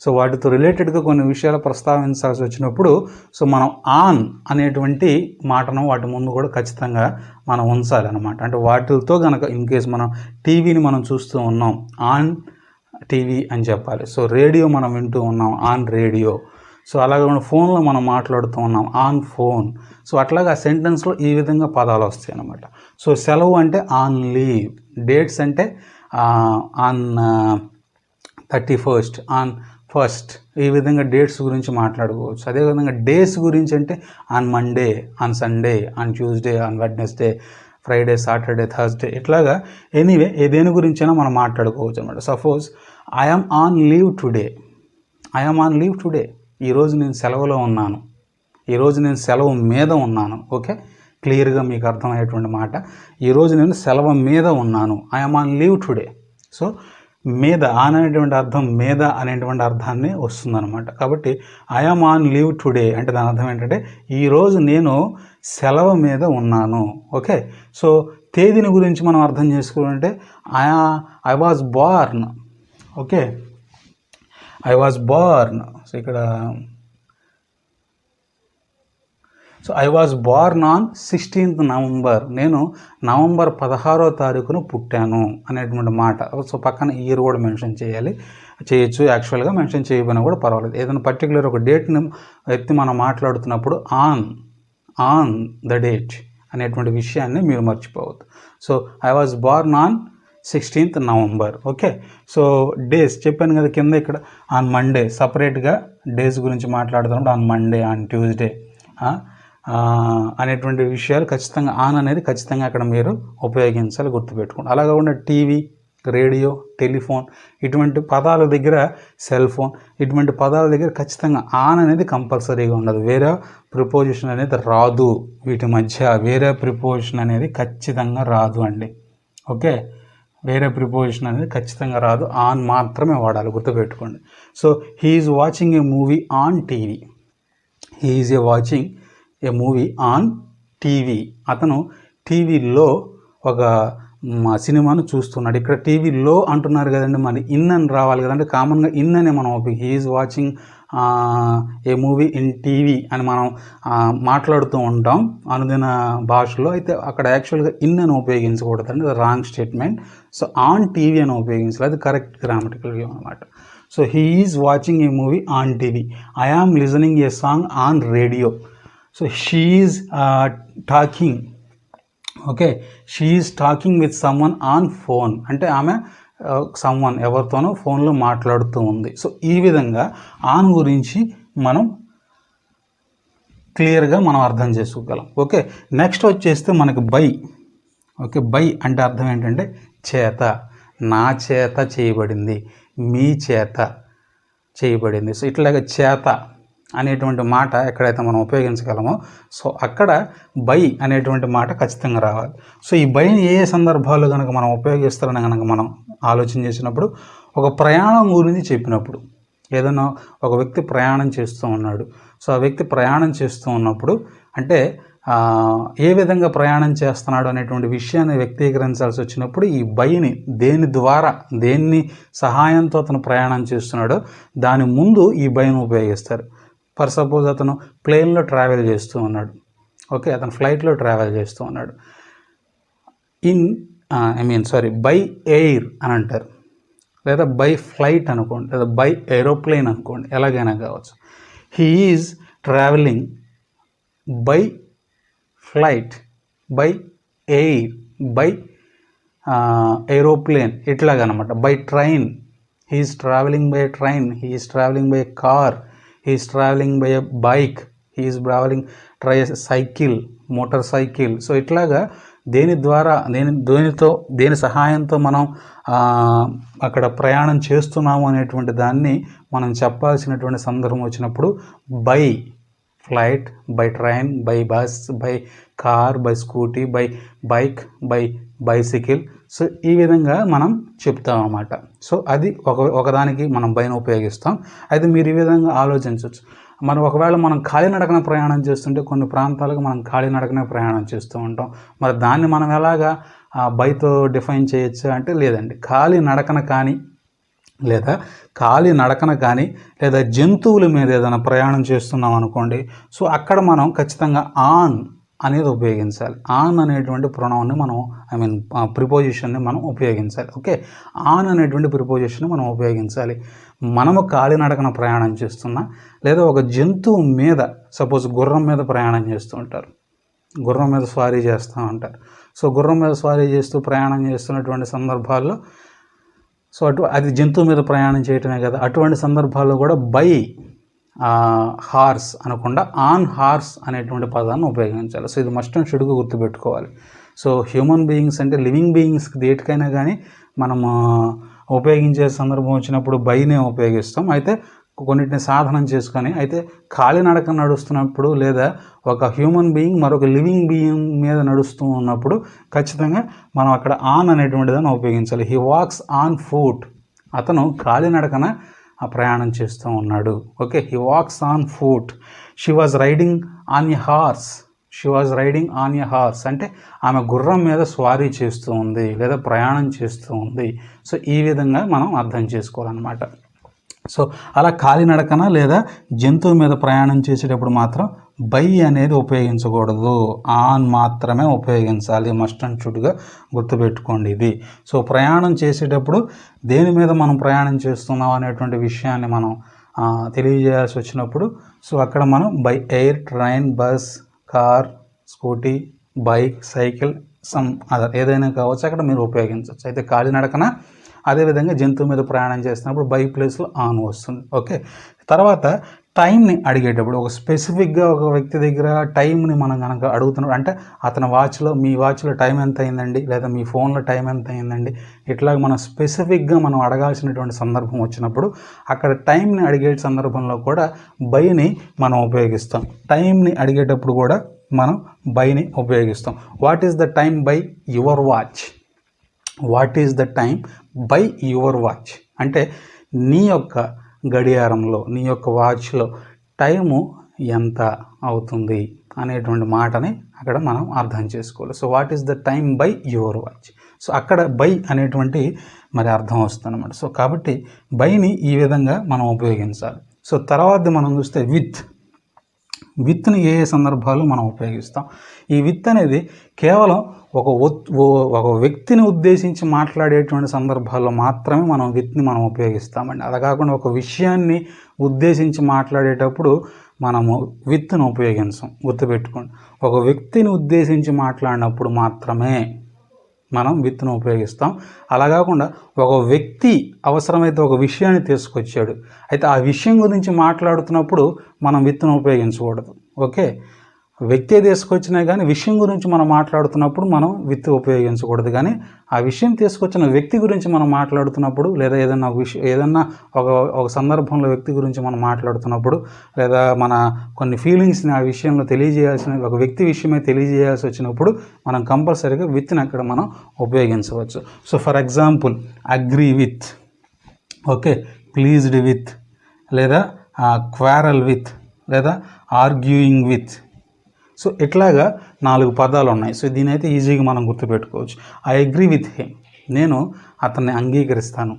సో వాటితో రిలేటెడ్గా కొన్ని విషయాలు ప్రస్తావించాల్సి వచ్చినప్పుడు, సో మనం ఆన్ అనేటువంటి మాటను వాటి ముందు కూడా ఖచ్చితంగా మనం ఉంచాలి అనమాట. అంటే వాటితో కనుక ఇన్ కేస్ మనం టీవీని మనం చూస్తూ ఉన్నాం, ఆన్ టీవీ అని చెప్పాలి. సో రేడియో మనం వింటూ ఉన్నాం, ఆన్ రేడియో. సో అలాగే ఫోన్లో మనం మాట్లాడుతూ ఉన్నాం, ఆన్ ఫోన్. సో అట్లాగా సెంటెన్స్లో ఈ విధంగా పదాలు వస్తాయి అన్నమాట. సో సెలవు అంటే ఆన్ లీవ్, డేట్స్ అంటే ఆన్ 31st, ఆన్ 1st, ఈ విధంగా డేట్స్ గురించి మాట్లాడుకోవచ్చు. అదేవిధంగా డేస్ గురించి అంటే on Monday, on Sunday, on Tuesday, on Wednesday, Friday, Saturday, Thursday, ఇట్లాగా ఎనీవే దేని గురించైనా మనం మాట్లాడుకోవచ్చు అనమాట. Suppose I'm on leave today, I'm on leave today, ఈరోజు నేను సెలవులో ఉన్నాను, ఈరోజు నేను సెలవు మీద ఉన్నాను. ఓకే, క్లియర్గా మీకు అర్థమయ్యేటువంటి మాట, ఈరోజు నేను సెలవు మీద ఉన్నాను, I'm on leave today. So మీద అనేటువంటి అర్థం మీద అనేటువంటి అర్థాన్ని వస్తుందన్నమాట. కాబట్టి ఐఎమ్ ఆన్ లీవ్ టుడే అంటే దాని అర్థం ఏంటంటే ఈరోజు నేను సెలవు మీద ఉన్నాను. ఓకే, సో తేదీని గురించి మనం అర్థం చేసుకోవాలంటే I was born. Okay, I was born. So ఇక్కడ so I was born on 16th November, నేను నవంబర్ 16వ తారీఖున పుట్టాను అనేటువంటి మాట. సో పక్కన ఇయర్ కూడా మెన్షన్ చేయొచ్చు, యాక్చువల్గా మెన్షన్ చేయకపోయినా కూడా పర్వాలేదు. ఏదైనా పర్టికులర్ ఒక డేట్ని ఎత్తి మనం మాట్లాడుతున్నప్పుడు ఆన్ ద డేట్ అనేటువంటి విషయాన్ని మీరు మర్చిపోవద్దు. So I was born on 16th November. Okay, so days చెప్పాను కదా కింద, ఇక్కడ ఆన్ మండే సపరేట్గా డేస్ గురించి మాట్లాడుతున్నప్పుడు ఆన్ మండే, ఆన్ ట్యూస్డే అనేటువంటి విషయాలు ఖచ్చితంగా ఆన్ అనేది ఖచ్చితంగా అక్కడ మీరు ఉపయోగించాలి, గుర్తుపెట్టుకోండి. అలా కాకుండా టీవీ, రేడియో, టెలిఫోన్ ఇటువంటి పదాల దగ్గర, సెల్ ఫోన్ ఇటువంటి పదాల దగ్గర ఖచ్చితంగా ఆన్ అనేది కంపల్సరీగా ఉండదు. వేరే ప్రిపోజిషన్ అనేది రాదు, వీటి మధ్య వేరే ప్రిపోజిషన్ అనేది ఖచ్చితంగా రాదు అండి. ఓకే, వేరే ప్రిపోజిషన్ అనేది ఖచ్చితంగా రాదు, ఆన్ మాత్రమే వాడాలి, గుర్తుపెట్టుకోండి. So he is watching a movie on TV, he is watching a movie on TV, అతను టీవీలో ఒక సినిమాను చూస్తున్నాడు. ఇక్కడ టీవీలో అంటున్నారు కదండి, మరి ఇన్ అని రావాలి కదండి. కామన్గా ఇన్ అనే మనం he is watching a movie in TV అని మనం మాట్లాడుతూ ఉంటాం అనుదిన భాషలో. అయితే అక్కడ యాక్చువల్గా ఇన్ అని ఉపయోగించకూడదండి, అది wrong statement. So on TV అని ఉపయోగించాలి, అది కరెక్ట్ గ్రామటికల్ వ్యూ అనమాట. So he is watching a movie on TV, I am listening a song on radio. So she is talking, okay, she is talking with someone on phone అంటే ఆమె సమ్వన్ ఎవరితోనో ఫోన్లో మాట్లాడుతూ ఉంది. సో ఈ విధంగా ఆన్ గురించి మనం క్లియర్గా మనం అర్థం చేసుకోగలం. ఓకే, నెక్స్ట్ వచ్చేస్తే మనకి బై. ఓకే, బై అంటే అర్థం ఏంటంటే చేత, నా చేత చేయబడింది, మీ చేత చేయబడింది. సో ఇట్లాగా చేత అనేటువంటి మాట ఎక్కడైతే మనం ఉపయోగించగలమో సో అక్కడ బై అనేటువంటి మాట ఖచ్చితంగా రావాలి. సో ఈ బైని ఏ సందర్భాల్లో కనుక మనం ఉపయోగిస్తారని కనుక మనం ఆలోచన చేసినప్పుడు, ఒక ప్రయాణం గురించి చెప్పినప్పుడు, ఏదైనా ఒక వ్యక్తి ప్రయాణం చేస్తూ ఉన్నాడు, సో ఆ వ్యక్తి ప్రయాణం చేస్తూ ఉన్నప్పుడు అంటే ఏ విధంగా ప్రయాణం చేస్తున్నాడు అనేటువంటి విషయాన్ని వ్యక్తీకరించాల్సి వచ్చినప్పుడు ఈ బైని దేన్ని సహాయంతో అతను ప్రయాణం చేస్తున్నాడో దాని ముందు ఈ బైని ఉపయోగిస్తారు. ఫర్ సపోజ్ అతను ప్లేన్లో ట్రావెల్ చేస్తూ ఉన్నాడు, ఓకే, అతను ఫ్లైట్లో ట్రావెల్ చేస్తూ ఉన్నాడు, బై ఎయిర్ అని అంటారు, లేదా బై ఫ్లైట్ అనుకోండి, లేదా బై ఏరోప్లేన్ అనుకోండి, ఎలాగైనా కావచ్చు. He is travelling by flight, by air, by aeroplane ఇట్లాగనమాట. By train, he is travelling by train, he is travelling by car, he is traveling by a bike, he is traveling try a cycle, motor cycle. So ఇట్లాగా దేని సహాయంతో మనం అక్కడ ప్రయాణం చేస్తున్నాము అనేటువంటి దాన్ని మనం చెప్పాల్సినటువంటి సందర్భం వచ్చినప్పుడు by flight, by train, by bus, by car, by scooty, by bike, by bicycle. So ఈ విధంగా మనం చెప్తాం అన్నమాట. సో అది ఒకదానికి మనం బైని ఉపయోగిస్తాం. అయితే మీరు ఈ విధంగా ఆలోచించవచ్చు, మనం ఒకవేళ మనం కాలినడకన ప్రయాణం చేస్తుంటే కొన్ని ప్రాంతాలకు మనం కాలినడకనే ప్రయాణం చేస్తూ ఉంటాం. మరి దాన్ని మనం ఎలాగా బైతో డిఫైన్ చేయొచ్చు అంటే లేదండి. కాలినడకన కానీ లేదా జంతువుల మీద ఏదైనా ప్రయాణం చేస్తున్నాం అనుకోండి, సో అక్కడ మనం ఖచ్చితంగా ఆన్ అనేది ఉపయోగించాలి. ఆన్ అనేటువంటి ప్రొనౌన్ని మనం ప్రిపోజిషన్ని మనం ఉపయోగించాలి. ఓకే, ఆన్ అనేటువంటి ప్రిపోజిషన్ని మనం ఉపయోగించాలి. మనము కాలినడకన ప్రయాణం చేస్తున్నా లేదా ఒక జంతువు మీద, సపోజ్ గుర్రం మీద ప్రయాణం చేస్తూ ఉంటారు, గుర్రం మీద స్వారీ చేస్తూ ఉంటారు. సో గుర్రం మీద స్వారీ చేస్తూ ప్రయాణం చేస్తున్నటువంటి సందర్భాల్లో, సో అది జంతువు మీద ప్రయాణం చేయటమే కదా, అటువంటి సందర్భాల్లో కూడా బై హార్స్ అనకుండా ఆన్ హార్స్ అనేటువంటి పదాన్ని ఉపయోగించాలి. సో ఇది మస్ట్ అండ్ షుడ్గా గుర్తుపెట్టుకోవాలి. సో హ్యూమన్ బీయింగ్స్ అంటే లివింగ్ బీయింగ్స్కి దేటికైనా కానీ మనము ఉపయోగించే సందర్భం వచ్చినప్పుడు బైనే ఉపయోగిస్తాం. అయితే కొన్నిటిని సాధనం చేసుకొని, అయితే కాలినడక నడుస్తున్నప్పుడు లేదా ఒక హ్యూమన్ బీయింగ్ మరొక లివింగ్ బీయింగ్ మీద నడుస్తూ ఉన్నప్పుడు ఖచ్చితంగా మనం అక్కడ ఆన్ అనేటువంటి దాన్ని ఉపయోగించాలి. హీ వాక్స్ ఆన్ ఫుట్, అతను కాలినడకన ప్రయాణం చేస్తూ ఉన్నాడు. Okay, he walks on foot. She was riding on a horse అంటే ఆమె గుర్రం మీద స్వారీ చేస్తూ ఉంది లేదా ప్రయాణం చేస్తూ ఉంది. సో ఈ విధంగా మనం అర్థం చేసుకోవాలన్నమాట. సో అలా కాలినడకన లేదా జంతువు మీద ప్రయాణం చేసేటప్పుడు మాత్రం బై అనేది ఉపయోగించకూడదు, ఆన్ మాత్రమే ఉపయోగించాలి. మస్ట్ అండ్ షుడ్గా గుర్తుపెట్టుకోండి ఇది. సో ప్రయాణం చేసేటప్పుడు దేని మీద మనం ప్రయాణం చేస్తున్నాం అనేటువంటి విషయాన్ని మనం తెలియజేయాల్సి వచ్చినప్పుడు, సో అక్కడ మనం by air, train, bus, car, scooty, bike, cycle, some other ఏదైనా కావచ్చు, అక్కడ మీరు ఉపయోగించవచ్చు. అయితే కాలినడకన అదేవిధంగా జంతువు మీద ప్రయాణం చేస్తున్నప్పుడు బై ప్లేస్లో ఆన్ వస్తుంది. ఓకే, తర్వాత టైంని అడిగేటప్పుడు ఒక స్పెసిఫిక్గా ఒక వ్యక్తి దగ్గర టైంని మనం కనుక అడుగుతున్నాడు అంటే అతని వాచ్లో, మీ వాచ్లో టైం ఎంత అయిందండి, లేదా మీ ఫోన్లో టైం ఎంత అయిందండి, ఇట్లా మనం స్పెసిఫిక్గా మనం అడగాల్సినటువంటి సందర్భం వచ్చినప్పుడు అక్కడ టైంని అడిగే సందర్భంలో కూడా బైని మనం ఉపయోగిస్తాం. టైంని అడిగేటప్పుడు కూడా మనం బైని ఉపయోగిస్తాం. What is the time by your watch? What is the time by your watch అంటే నీ యొక్క గడియారంలో, నీ యొక్క వాచ్లో టైము ఎంత అవుతుంది అనేటువంటి మాటని అక్కడ మనం అర్థం చేసుకోవాలి. So what is the time by your watch? So అక్కడ బై అనేటువంటి మరి అర్థం వస్తుంది అన్నమాట. సో కాబట్టి బైని ఈ విధంగా మనం ఉపయోగించాలి. సో తర్వాత మనం చూస్తే విత్ని ఏ సందర్భాల్లో మనం ఉపయోగిస్తాం? ఈ విత్ అనేది కేవలం ఒక వ్యక్తిని ఉద్దేశించి మాట్లాడేటువంటి సందర్భాల్లో మాత్రమే మనం విత్ని మనం ఉపయోగిస్తామండి. అలా కాకుండా ఒక విషయాన్ని ఉద్దేశించి మాట్లాడేటప్పుడు మనము విత్ను ఉపయోగించాం, గుర్తుపెట్టుకోండి. ఒక వ్యక్తిని ఉద్దేశించి మాట్లాడినప్పుడు మాత్రమే మనం విత్ను ఉపయోగిస్తాం. అలా కాకుండా ఒక వ్యక్తి అవసరమైతే ఒక విషయాన్ని తీసుకొచ్చాడు, అయితే ఆ విషయం గురించి మాట్లాడుతున్నప్పుడు మనం విత్ను ఉపయోగించకూడదు. ఓకే, వ్యక్తి తీసుకొచ్చినా కానీ విషయం గురించి మనం మాట్లాడుతున్నప్పుడు మనం విత్ ఉపయోగించకూడదు. కానీ ఆ విషయం తీసుకొచ్చిన వ్యక్తి గురించి మనం మాట్లాడుతున్నప్పుడు లేదా ఏదన్నా ఒక సందర్భంలో వ్యక్తి గురించి మనం మాట్లాడుతున్నప్పుడు లేదా మన కొన్ని ఫీలింగ్స్ని ఆ విషయంలో తెలియజేయాల్సిన ఒక వ్యక్తి విషయమే తెలియజేయాల్సి వచ్చినప్పుడు మనం కంపల్సరీగా విత్ని అక్కడ మనం ఉపయోగించవచ్చు. So for example agree with, okay, pleased with, లేదా క్వారల్ విత్, లేదా ఆర్గ్యూయింగ్ విత్. సో ఇట్లాగా 4 పదాలు ఉన్నాయి. సో దీని అయితే ఈజీగా మనం గుర్తుపెట్టుకోవచ్చు. ఐ అగ్రీ విత్ హిమ్, నేను అతన్ని అంగీకరిస్తాను.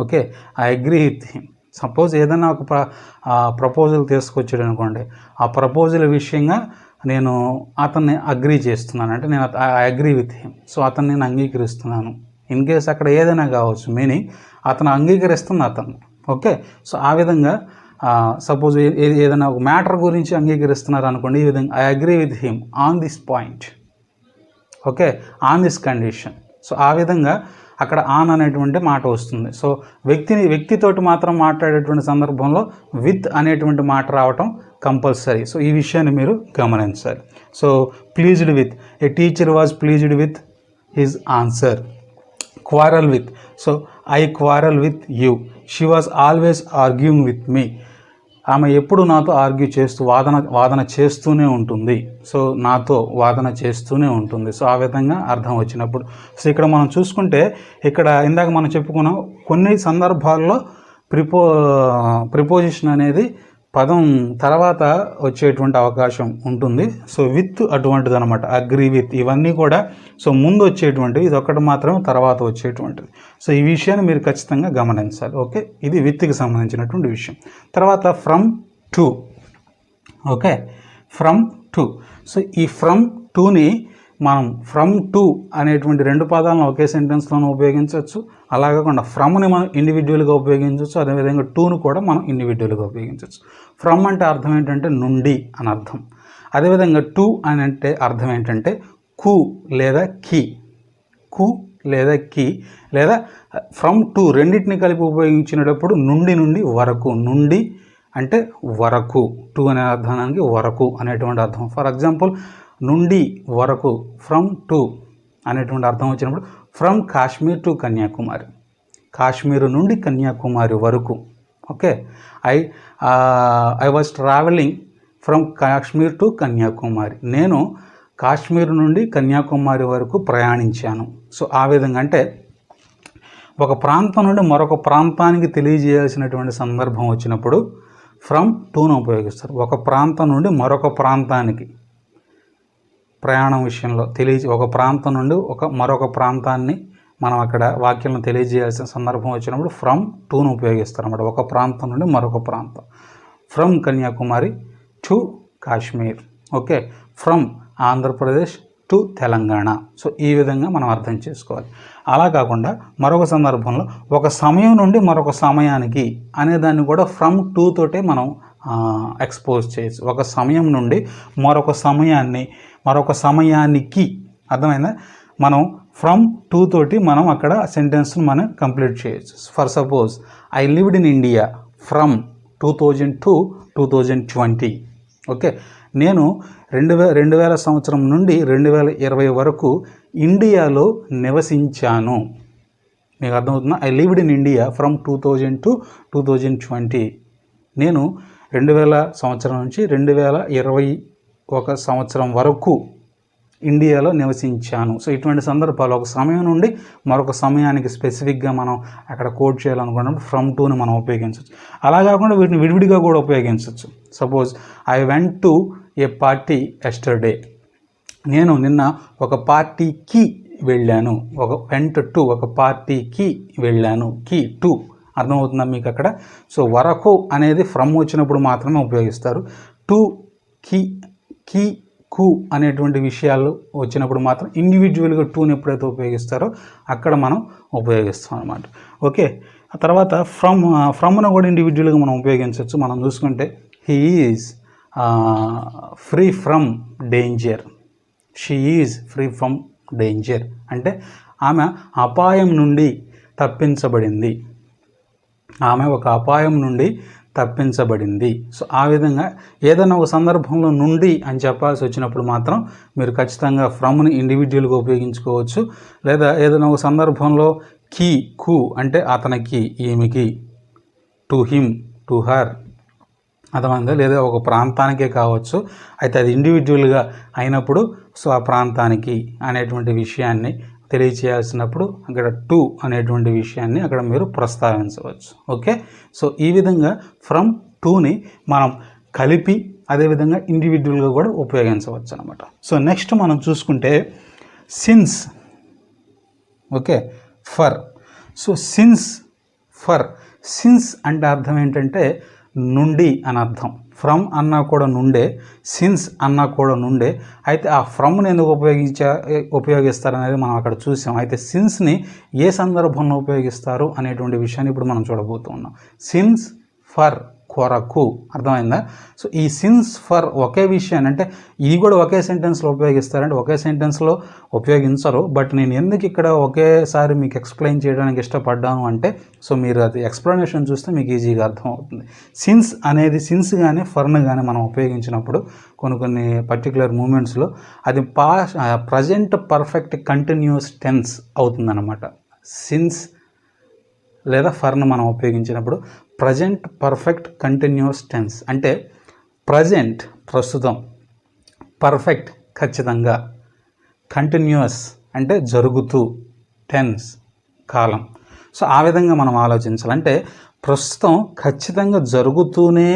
Okay, I agree with him. Suppose ఏదైనా ఒక ప్రపోజల్ తీసుకొచ్చాడు అనుకోండి, ఆ ప్రపోజల్ విషయంగా నేను అతన్ని అగ్రీ చేస్తున్నాను అంటే నేను I agree with him. So అతన్ని నేను అంగీకరిస్తున్నాను. ఇన్ కేస్ అక్కడ ఏదైనా కావచ్చు, మీనింగ్ అతను అంగీకరిస్తున్న అతను. ఓకే, సో ఆ విధంగా సపోజ్ ఏదైనా ఒక మ్యాటర్ గురించి అంగీకరిస్తున్నారు అనుకోండి, ఈ విధంగా I agree with him on this point, okay, on this condition. So ఆ విధంగా అక్కడ ఆన్ అనేటువంటి మాట వస్తుంది. సో వ్యక్తితోటి మాత్రం మాట్లాడేటువంటి సందర్భంలో విత్ అనేటువంటి మాట రావటం కంపల్సరీ. సో ఈ విషయాన్ని మీరు గమనించాలి. So pleased with, a teacher was pleased with his answer. Quarrel with, so I quarrel with you. She was always arguing with me, ఆమె ఎప్పుడు నాతో ఆర్గ్యూ చేస్తూ వాదన చేస్తూనే ఉంటుంది. సో నాతో వాదన చేస్తూనే ఉంటుంది. సో ఆ విధంగా అర్థం వచ్చినప్పుడు, సో ఇక్కడ మనం చూసుకుంటే ఇక్కడ ఇందాక మనం చెప్పుకున్నాం కొన్ని సందర్భాల్లో ప్రిపోజిషన్ అనేది పదం తర్వాత వచ్చేటువంటి అవకాశం ఉంటుంది. సో విత్ అటువంటిది అనమాట, అగ్రీ విత్ ఇవన్నీ కూడా సో ముందు వచ్చేటువంటివి, ఇది ఒకటి మాత్రమే తర్వాత వచ్చేటువంటిది. సో ఈ విషయాన్ని మీరు ఖచ్చితంగా గమనించాలి. ఓకే, ఇది విత్కి సంబంధించినటువంటి విషయం. తర్వాత from to. Okay, from to. So ఈ ఫ్రమ్ టుని మనం ఫ్రమ్ టు అనేటువంటి రెండు పదాలను ఒకే సెంటెన్స్లోనూ ఉపయోగించవచ్చు. అలా కాకుండా ఫ్రమ్ని మనం ఇండివిజువల్గా ఉపయోగించవచ్చు, అదేవిధంగా టూను కూడా మనం ఇండివిజువల్గా ఉపయోగించవచ్చు. ఫ్రమ్ అంటే అర్థం ఏంటంటే నుండి అని అర్థం. అదేవిధంగా టు అని అంటే అర్థం ఏంటంటే కు లేదా కి. కు లేదా కి లేదా ఫ్రమ్ టు రెండింటిని కలిపి ఉపయోగించినప్పుడు నుండి వరకు. నుండి అంటే వరకు, టు అనే అర్థానికి వరకు అనేటువంటి అర్థం. ఫర్ ఎగ్జాంపుల్ నుండి వరకు, ఫ్రమ్ టు అనేటువంటి అర్థం వచ్చినప్పుడు ఫ్రమ్ కాశ్మీర్ టు కన్యాకుమారి, కాశ్మీర్ నుండి కన్యాకుమారి వరకు. Okay, I was travelling from Kashmir to Kanyakumari, నేను కాశ్మీర్ నుండి కన్యాకుమారి వరకు ప్రయాణించాను. సో ఆ విధంగా అంటే ఒక ప్రాంతం నుండి మరొక ప్రాంతానికి తెలియజేయాల్సినటువంటి సందర్భం వచ్చినప్పుడు ఫ్రమ్ టూను ఉపయోగిస్తారు. ఒక ప్రాంతం నుండి మరొక ప్రాంతానికి ప్రయాణం విషయంలో ఒక ప్రాంతం నుండి మరొక ప్రాంతాన్ని మనం అక్కడ వాక్యాలను తెలియజేయాల్సిన సందర్భం వచ్చినప్పుడు ఫ్రమ్ టూను ఉపయోగిస్తారు అన్నమాట. ఒక ప్రాంతం నుండి మరొక ప్రాంతం. From Kanyakumari to Kashmir. Okay, from Andhra Pradesh to Telangana. So ఈ విధంగా మనం అర్థం చేసుకోవాలి. అలా కాకుండా మరొక సందర్భంలో ఒక సమయం నుండి మరొక సమయానికి అనేదాన్ని కూడా ఫ్రమ్ టూ తోటే మనం ఎక్స్పోజ్ చేయొచ్చు. ఒక సమయం నుండి మరొక సమయానికి, అర్థమైందా? మనం ఫ్రమ్ టూ తోటి మనం అక్కడ సెంటెన్స్ను మనం కంప్లీట్ చేయొచ్చు. For suppose I lived in India from 2002 to 2020. Okay, నేను 2000 సంవత్సరం నుండి 2020 వరకు ఇండియాలో నివసించాను. మీకు అర్థమవుతుందా? I lived in India from 2000 to 2020. నేను 2000 సంవత్సరం నుంచి 2021 సంవత్సరం వరకు ఇండియాలో నివసించాను. సో ఇటువంటి సందర్భాలు ఒక సమయం నుండి మరొక సమయానికి స్పెసిఫిక్గా మనం అక్కడ కోడ్ చేయాలనుకున్నప్పుడు ఫ్రమ్ టూని మనం ఉపయోగించవచ్చు. అలా కాకుండా వీటిని విడివిడిగా కూడా ఉపయోగించవచ్చు. Suppose I went to A party yesterday, నేను నిన్న ఒక పార్టీకి వెళ్ళాను. ఒక పార్టీకి వెళ్ళాను. కి టు అర్థమవుతుందా మీకు అక్కడ? సో వరకు అనేది ఫ్రమ్ వచ్చినప్పుడు మాత్రమే ఉపయోగిస్తారు. టు కి కు అనేటువంటి విషయాలు వచ్చినప్పుడు మాత్రం ఇండివిజువల్గా టూని ఎప్పుడైతే ఉపయోగిస్తారో అక్కడ మనం ఉపయోగిస్తాం అన్నమాట. ఓకే, ఆ తర్వాత ఫ్రమ్ను కూడా ఇండివిజువల్గా మనం ఉపయోగించవచ్చు. మనం చూసుకుంటే he is free from danger, she is free from danger అంటే ఆమె అపాయం నుండి తప్పించబడింది. ఆమె ఒక అపాయం నుండి తప్పించబడింది. సో ఆ విధంగా ఏదైనా ఒక సందర్భంలో నుండి అని చెప్పాల్సి వచ్చినప్పుడు మాత్రం మీరు ఖచ్చితంగా ఫ్రమ్ని ఇండివిజువల్గా ఉపయోగించుకోవచ్చు. లేదా ఏదైనా ఒక సందర్భంలో కు అంటే అతనికి, ఈమెకి, టు హిమ్, టు హర్, అర్థమైందా? లేదా ఒక ప్రాంతానికే కావచ్చు. అయితే అది ఇండివిజువల్గా అయినప్పుడు సో ఆ ప్రాంతానికి అనేటువంటి విషయాన్ని తెలియచేయాల్సినప్పుడు అక్కడ టు అనేటువంటి విషయాన్ని అక్కడ మీరు ప్రస్తావించవచ్చు. ఓకే, సో ఈ విధంగా ఫ్రమ్ టూని మనం కలిపి అదేవిధంగా ఇండివిజువల్గా కూడా ఉపయోగించవచ్చు అనమాట. సో నెక్స్ట్ మనం చూసుకుంటే since. Okay, for. So since అంటే అర్థం ఏంటంటే నుండి అని అర్థం. ఫ్రమ్ అన్నా కూడా నుండే, సిన్స్ అన్నా కూడా నుండే. అయితే ఆ ఫ్రమ్ని ఎందుకు ఉపయోగిస్తారనేది మనం అక్కడ చూసాం. అయితే సిన్స్ని ఏ సందర్భంలో ఉపయోగిస్తారు అనేటువంటి విషయాన్ని ఇప్పుడు మనం చూడబోతున్నాం. సిన్స్ ఫర్ కొరకు, అర్థమైందా? సో ఈ సిన్స్ ఫర్ ఒకే విషయాన్ని అంటే ఇది కూడా ఒకే సెంటెన్స్లో ఉపయోగిస్తారంటే ఒకే సెంటెన్స్లో ఉపయోగించరు. బట్ నేను ఎందుకు ఇక్కడ ఒకేసారి మీకు ఎక్స్ప్లెయిన్ చేయడానికి ఇష్టపడ్డాను అంటే సో మీరు అది ఎక్స్ప్లెనేషన్ చూస్తే మీకు ఈజీగా అర్థమవుతుంది. సిన్స్ అనేది సిన్స్ కానీ ఫర్ను కానీ మనం ఉపయోగించినప్పుడు కొన్ని పర్టికులర్ మూమెంట్స్లో అది ప్రజెంట్ పర్ఫెక్ట్ కంటిన్యూస్ టెన్స్ అవుతుందన్నమాట. సిన్స్ లేదా ఫర్ను మనం ఉపయోగించినప్పుడు ప్రజెంట్ పర్ఫెక్ట్ కంటిన్యూస్ టెన్స్ అంటే ప్రజెంట్ ప్రస్తుతం, పర్ఫెక్ట్ ఖచ్చితంగా, కంటిన్యూస్ అంటే జరుగుతూ, టెన్స్ కాలం. సో ఆ విధంగా మనం ఆలోచించాలంటే ప్రస్తుతం ఖచ్చితంగా జరుగుతూనే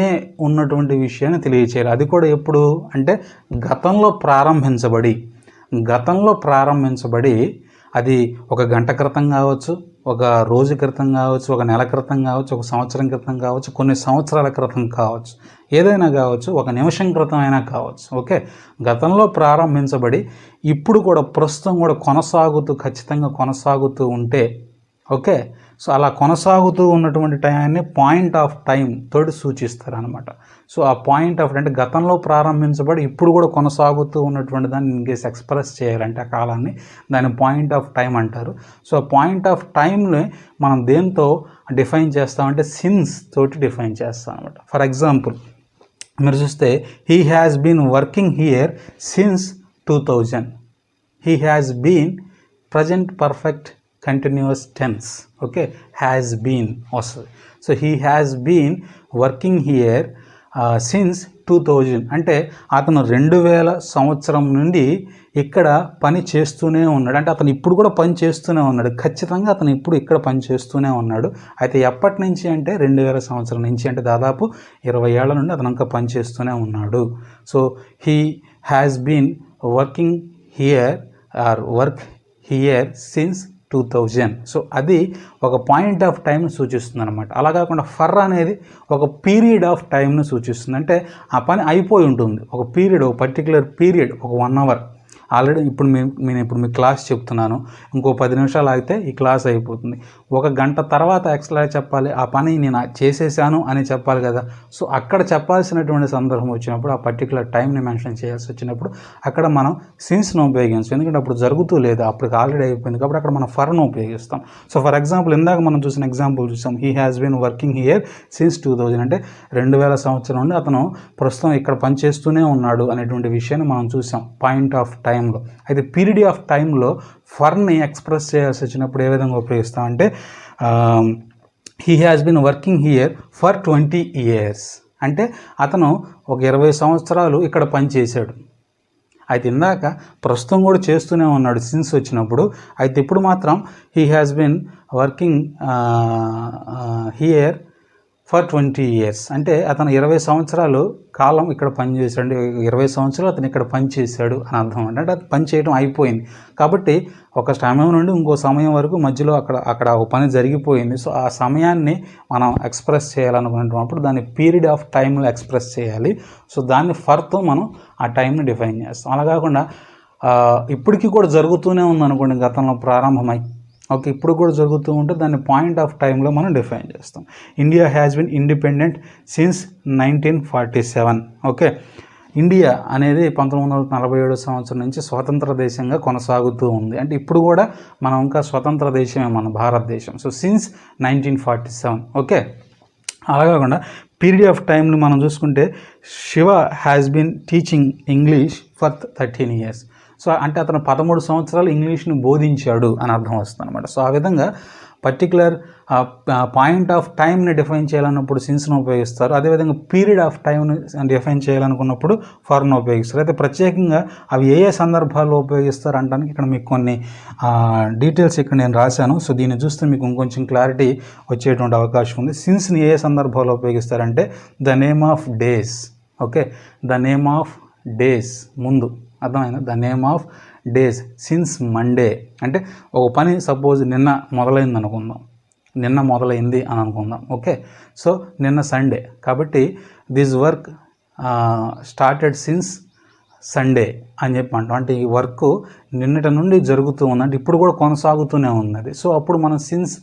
ఉన్నటువంటి విషయాన్ని తెలియచేయాలి. అది కూడా ఎప్పుడు అంటే గతంలో ప్రారంభించబడి అది ఒక గంట క్రితం కావచ్చు, ఒక రోజు క్రితం కావచ్చు, ఒక నెల క్రితం కావచ్చు, ఒక సంవత్సరం క్రితం కావచ్చు, కొన్ని సంవత్సరాల క్రితం కావచ్చు, ఏదైనా కావచ్చు, ఒక నిమిషం క్రితం అయినా కావచ్చు. ఓకే, గతంలో ప్రారంభించబడి ఇప్పుడు కూడా ప్రస్తుతం కూడా ఖచ్చితంగా కొనసాగుతూ ఉంటే, ఓకే, సో అలా కొనసాగుతూ ఉన్నటువంటి టైంని పాయింట్ ఆఫ్ టైం తోటి సూచిస్తారు అనమాట. సో ఆ పాయింట్ ఆఫ్ అంటే గతంలో ప్రారంభించబడి ఇప్పుడు కూడా కొనసాగుతూ ఉన్నటువంటి దాన్ని ఇన్కేస్ ఎక్స్ప్రెస్ చేయాలంటే ఆ కాలాన్ని దాన్ని పాయింట్ ఆఫ్ టైం అంటారు. సో ఆ పాయింట్ ఆఫ్ టైంని మనం దేంతో డిఫైన్ చేస్తామంటే సిన్స్ తోటి డిఫైన్ చేస్తాం అనమాట. ఫర్ ఎగ్జాంపుల్ మీరు చూస్తే he has been working here since 2000. He has been present perfect continuous tense. Okay, has been వస్తుంది. So he has been working here since 2000 అంటే అతను 2000 సంవత్సరం నుండి ఇక్కడ పని చేస్తూనే ఉన్నాడు. అంటే అతను ఇప్పుడు కూడా పని చేస్తూనే ఉన్నాడు. ఖచ్చితంగా అతను ఇప్పుడు ఇక్కడ పని చేస్తూనే ఉన్నాడు. అయితే ఎప్పటి నుంచి అంటే 2000 సంవత్సరం నుంచి, అంటే దాదాపు 20 ఏళ్ల నుండి అతను ఇంకా పని చేస్తూనే ఉన్నాడు. So he has been working here or work here since 2000. So అది ఒక పాయింట్ ఆఫ్ టైంని సూచిస్తుంది అనమాట. అలా కాకుండా ఫర్ అనేది ఒక పీరియడ్ ఆఫ్ టైంని సూచిస్తుంది. అంటే ఆ పని అయిపోయి ఉంటుంది, ఒక పీరియడ్, ఒక పర్టికులర్ పీరియడ్, ఒక 1 అవర్. ఆల్రెడీ నేను ఇప్పుడు మీ క్లాస్ చెప్తున్నాను, ఇంకో 10 నిమిషాలు ఆగితే ఈ క్లాస్ అయిపోతుంది. ఒక గంట తర్వాత ఎక్స్ట్రా చెప్పాలి, ఆ పని నేను చేసేసాను అని చెప్పాలి కదా. సో అక్కడ చెప్పాల్సినటువంటి సందర్భం వచ్చినప్పుడు, ఆ పర్టికులర్ టైంని మెన్షన్ చేయాల్సి వచ్చినప్పుడు అక్కడ మనం సిన్స్ను ఉపయోగించాం. ఎందుకంటే అప్పుడు జరుగుతూ లేదు, అప్పుడు ఆల్రెడీ అయిపోయింది కాబట్టి అక్కడ మనం ఫర్ను ఉపయోగిస్తాం. సో ఫర్ ఎగ్జాంపుల్ ఇందాక మనం చూసిన ఎగ్జాంపుల్ చూసాం, he has been working here since 2000 అంటే 2000 సంవత్సరం నుండి అతను ప్రస్తుతం ఇక్కడ పనిచేస్తూనే ఉన్నాడు అనేటువంటి విషయాన్ని మనం చూసాం పాయింట్ ఆఫ్ టైంలో. అయితే పీరియడ్ ఆఫ్ టైంలో ఫర్ని ఎక్స్ప్రెస్ చేయాల్సి వచ్చినప్పుడు ఏ విధంగా ఉపయోగిస్తామంటే he has been working here for 20 years అంటే అతను ఒక 20 సంవత్సరాలు ఇక్కడ పనిచేశాడు. అయితే ఇందాక ప్రస్తుతం కూడా చేస్తూనే ఉన్నాడు సిన్స్ వచ్చినప్పుడు. అయితే ఇప్పుడు మాత్రం he has been working here for 20 years అంటే అతను 20 సంవత్సరాలు కాలం ఇక్కడ పనిచేశాడు. 20 సంవత్సరాలు అతను ఇక్కడ పనిచేశాడు అని అర్థం. అంటే అది పని చేయడం అయిపోయింది కాబట్టి ఒక సమయం నుండి ఇంకో సమయం వరకు మధ్యలో అక్కడ ఒక పని జరిగిపోయింది. సో ఆ సమయాన్ని మనం ఎక్స్ప్రెస్ చేయాలనుకున్నప్పుడు దాన్ని పీరియడ్ ఆఫ్ టైంలో ఎక్స్ప్రెస్ చేయాలి. సో దాన్ని ఫర్తో మనం ఆ టైంని డిఫైన్ చేస్తాం. అలా కాకుండా ఇప్పటికీ కూడా జరుగుతూనే ఉందనుకోండి, గతంలో ప్రారంభమై, ఓకే, ఇప్పుడు కూడా జరుగుతూ ఉంటే దాన్ని పాయింట్ ఆఫ్ టైంలో మనం డిఫైన్ చేస్తాం. India has been independent since 1947. Okay, India అనేది 1947 సంవత్సరం నుంచి స్వతంత్ర దేశంగా కొనసాగుతూ ఉంది. అంటే ఇప్పుడు కూడా మనం ఇంకా స్వతంత్ర దేశమే మన భారతదేశం. So since 1947. ఓకే, అలా కాకుండా పీరియడ్ ఆఫ్ టైంని మనం చూసుకుంటే Shiva has been teaching English for 13 years. So అంటే అతను 13 సంవత్సరాలు ఇంగ్లీష్ని బోధించాడు అని అర్థం వస్తుంది అనమాట. సో ఆ విధంగా పర్టికులర్ పాయింట్ ఆఫ్ టైంని డిఫైన్ చేయాలన్నప్పుడు సిన్స్ను ఉపయోగిస్తారు. అదేవిధంగా పీరియడ్ ఆఫ్ టైంని డిఫైన్ చేయాలనుకున్నప్పుడు ఫర్ను ఉపయోగిస్తారు. అయితే ప్రత్యేకంగా అవి ఏ సందర్భాల్లో ఉపయోగిస్తారు అంటానికి ఇక్కడ మీకు కొన్ని డీటెయిల్స్ ఇక్కడ నేను రాశాను. సో దీన్ని చూస్తే మీకు ఇంకొంచెం క్లారిటీ వచ్చేటువంటి అవకాశం ఉంది. సిన్స్ని ఏ సందర్భాల్లో ఉపయోగిస్తారంటే the name of days. Okay, the name of days ముందు అర్థమైందా, the name of days since Monday అంటే ఒక పని సపోజ్ నిన్న మొదలైంది అని అనుకుందాం. ఓకే, సో నిన్న సండే కాబట్టి this work started since Sunday అని చెప్పి అంటాం. అంటే ఈ వర్క్ నిన్నటి నుండి జరుగుతూ ఉంది, అంటే ఇప్పుడు కూడా కొనసాగుతూనే ఉన్నది. సో అప్పుడు మనం సిన్స్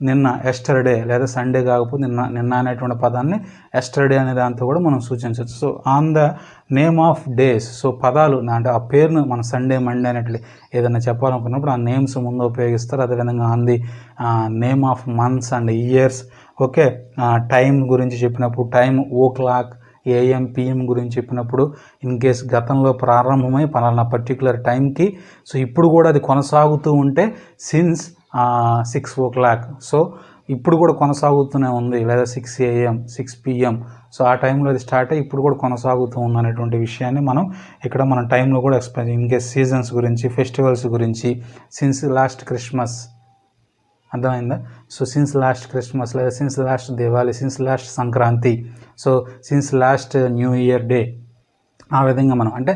నిన్న ఎస్టర్డే లేదా సండే కాకపోతే నిన్న అనేటువంటి పదాన్ని ఎస్టర్డే అనే దాంతో కూడా మనం సూచించవచ్చు. So on the name of days, so పదాలు అంటే ఆ పేరును మన సండే మండే అనేట్లు ఏదైనా చెప్పాలనుకున్నప్పుడు ఆ నేమ్స్ ముందు ఉపయోగిస్తారు. అదేవిధంగా on the name of months and years. Okay, time గురించి చెప్పినప్పుడు టైం o'clock AM PM గురించి చెప్పినప్పుడు ఇన్ కేస్ గతంలో ప్రారంభమై పలానా పర్టికులర్ టైంకి, సో ఇప్పుడు కూడా అది కొనసాగుతూ ఉంటే సిన్స్ 6 o'clock, సో ఇప్పుడు కూడా కొనసాగుతూనే ఉంది, లేదా 6 AM 6 PM, సో ఆ టైంలో అది స్టార్ట్ అయ్యి ఇప్పుడు కూడా కొనసాగుతూ ఉంది అనేటువంటి విషయాన్ని మనం ఇక్కడ మన టైంలో కూడా ఎక్స్ప్లెయిన్. ఇన్ కేస్ సీజన్స్ గురించి, ఫెస్టివల్స్ గురించి, సిన్స్ లాస్ట్ క్రిస్మస్ అర్థమైందా? సో సిన్స్ లాస్ట్ క్రిస్మస్, లేదా since last Diwali, since last Sankranti, so since last new year day, ఆ విధంగా మనం అంటే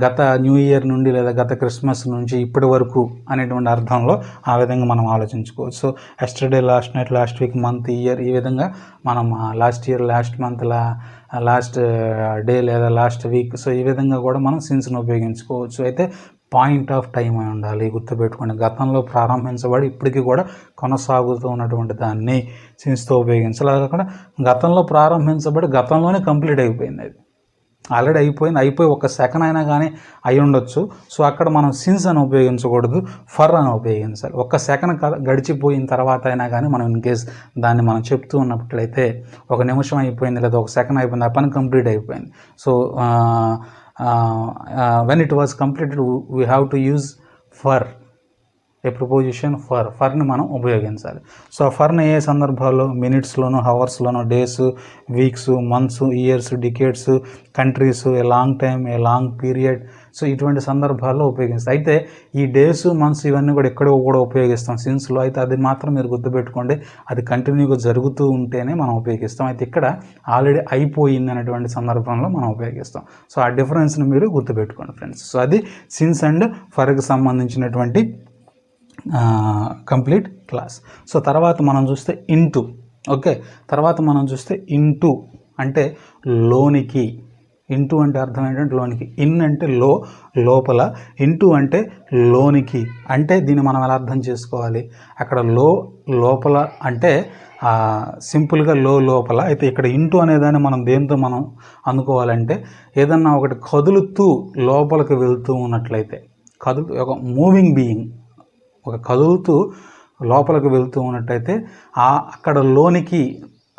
గత న్యూ ఇయర్ నుండి లేదా గత క్రిస్మస్ నుంచి ఇప్పటి వరకు అనేటువంటి అర్థంలో ఆ విధంగా మనం ఆలోచించుకోవచ్చు. So yesterday, last night, last week, month, year, ఈ విధంగా మనం last year, last month, last day లేదా లాస్ట్ వీక్, సో ఈ విధంగా కూడా మనం సిన్స్ను ఉపయోగించుకోవచ్చు. అయితే పాయింట్ ఆఫ్ టైం అయి ఉండాలి, గుర్తుపెట్టుకోండి. గతంలో ప్రారంభించబడి ఇప్పటికీ కూడా కొనసాగుతూ ఉన్నటువంటి దాన్ని సిన్స్తో ఉపయోగించాలి. అలా కాకుండా గతంలో ప్రారంభించబడి గతంలోనే కంప్లీట్ అయిపోయింది, అది ఆల్రెడీ అయిపోయి ఒక సెకండ్ అయినా కానీ అయి ఉండొచ్చు. సో అక్కడ మనం సిన్స్ అని ఉపయోగించకూడదు, ఫర్ అని ఉపయోగించాలి. ఒక్క సెకండ్ గడిచిపోయిన తర్వాత అయినా కానీ మనం ఇన్ కేస్ దాన్ని మనం చెప్తూ ఉన్నట్లయితే ఒక నిమిషం అయిపోయింది లేదా ఒక సెకండ్ అయిపోయింది, ఆ పని కంప్లీట్ అయిపోయింది. So when it was completed we have to use for, ఏ ప్రిపోజిషన్ ఫర్ని మనం ఉపయోగించాలి. సో ఫర్ని ఏ సందర్భాల్లో, మినిట్స్లోను, హవర్స్లోను, days, weeks, months, years, decades, countries, a long time, a long period, so ఇటువంటి సందర్భాల్లో ఉపయోగిస్తాం. అయితే ఈ డేస్, మంత్స్ ఇవన్నీ కూడా ఎక్కడో కూడా ఉపయోగిస్తాం సిన్స్లో. అయితే అది మాత్రం మీరు గుర్తుపెట్టుకోండి, అది కంటిన్యూగా జరుగుతూ ఉంటేనే మనం ఉపయోగిస్తాం. అయితే ఇక్కడ ఆల్రెడీ అయిపోయింది అనేటువంటి సందర్భంలో మనం ఉపయోగిస్తాం. సో ఆ డిఫరెన్స్ని మీరు గుర్తుపెట్టుకోండి ఫ్రెండ్స్. సో అది సిన్స్ అండ్ ఫర్కి సంబంధించినటువంటి కంప్లీట్ క్లాస్. సో తర్వాత మనం చూస్తే ఇంటూ. ఓకే, తర్వాత మనం చూస్తే ఇంటూ అంటే లోనికి. ఇంటూ అంటే అర్థం ఏంటంటే లోనికి. ఇన్ అంటే లోపల, ఇంటూ అంటే లోనికి. అంటే దీన్ని మనం ఎలా అర్థం చేసుకోవాలి, అక్కడ లోపల అంటే సింపుల్గా లోపల. అయితే ఇక్కడ ఇంటూ అనేదాన్ని మనం దేంతో మనం అనుకోవాలంటే ఏదన్నా ఒకటి కదులుతూ లోపలికి వెళ్తూ ఉన్నట్లయితే, ఒక మూవింగ్ బీయింగ్, ఒక కదులుతూ లోపలికి వెళ్తూ ఉన్నట్టయితే అక్కడ లోనికి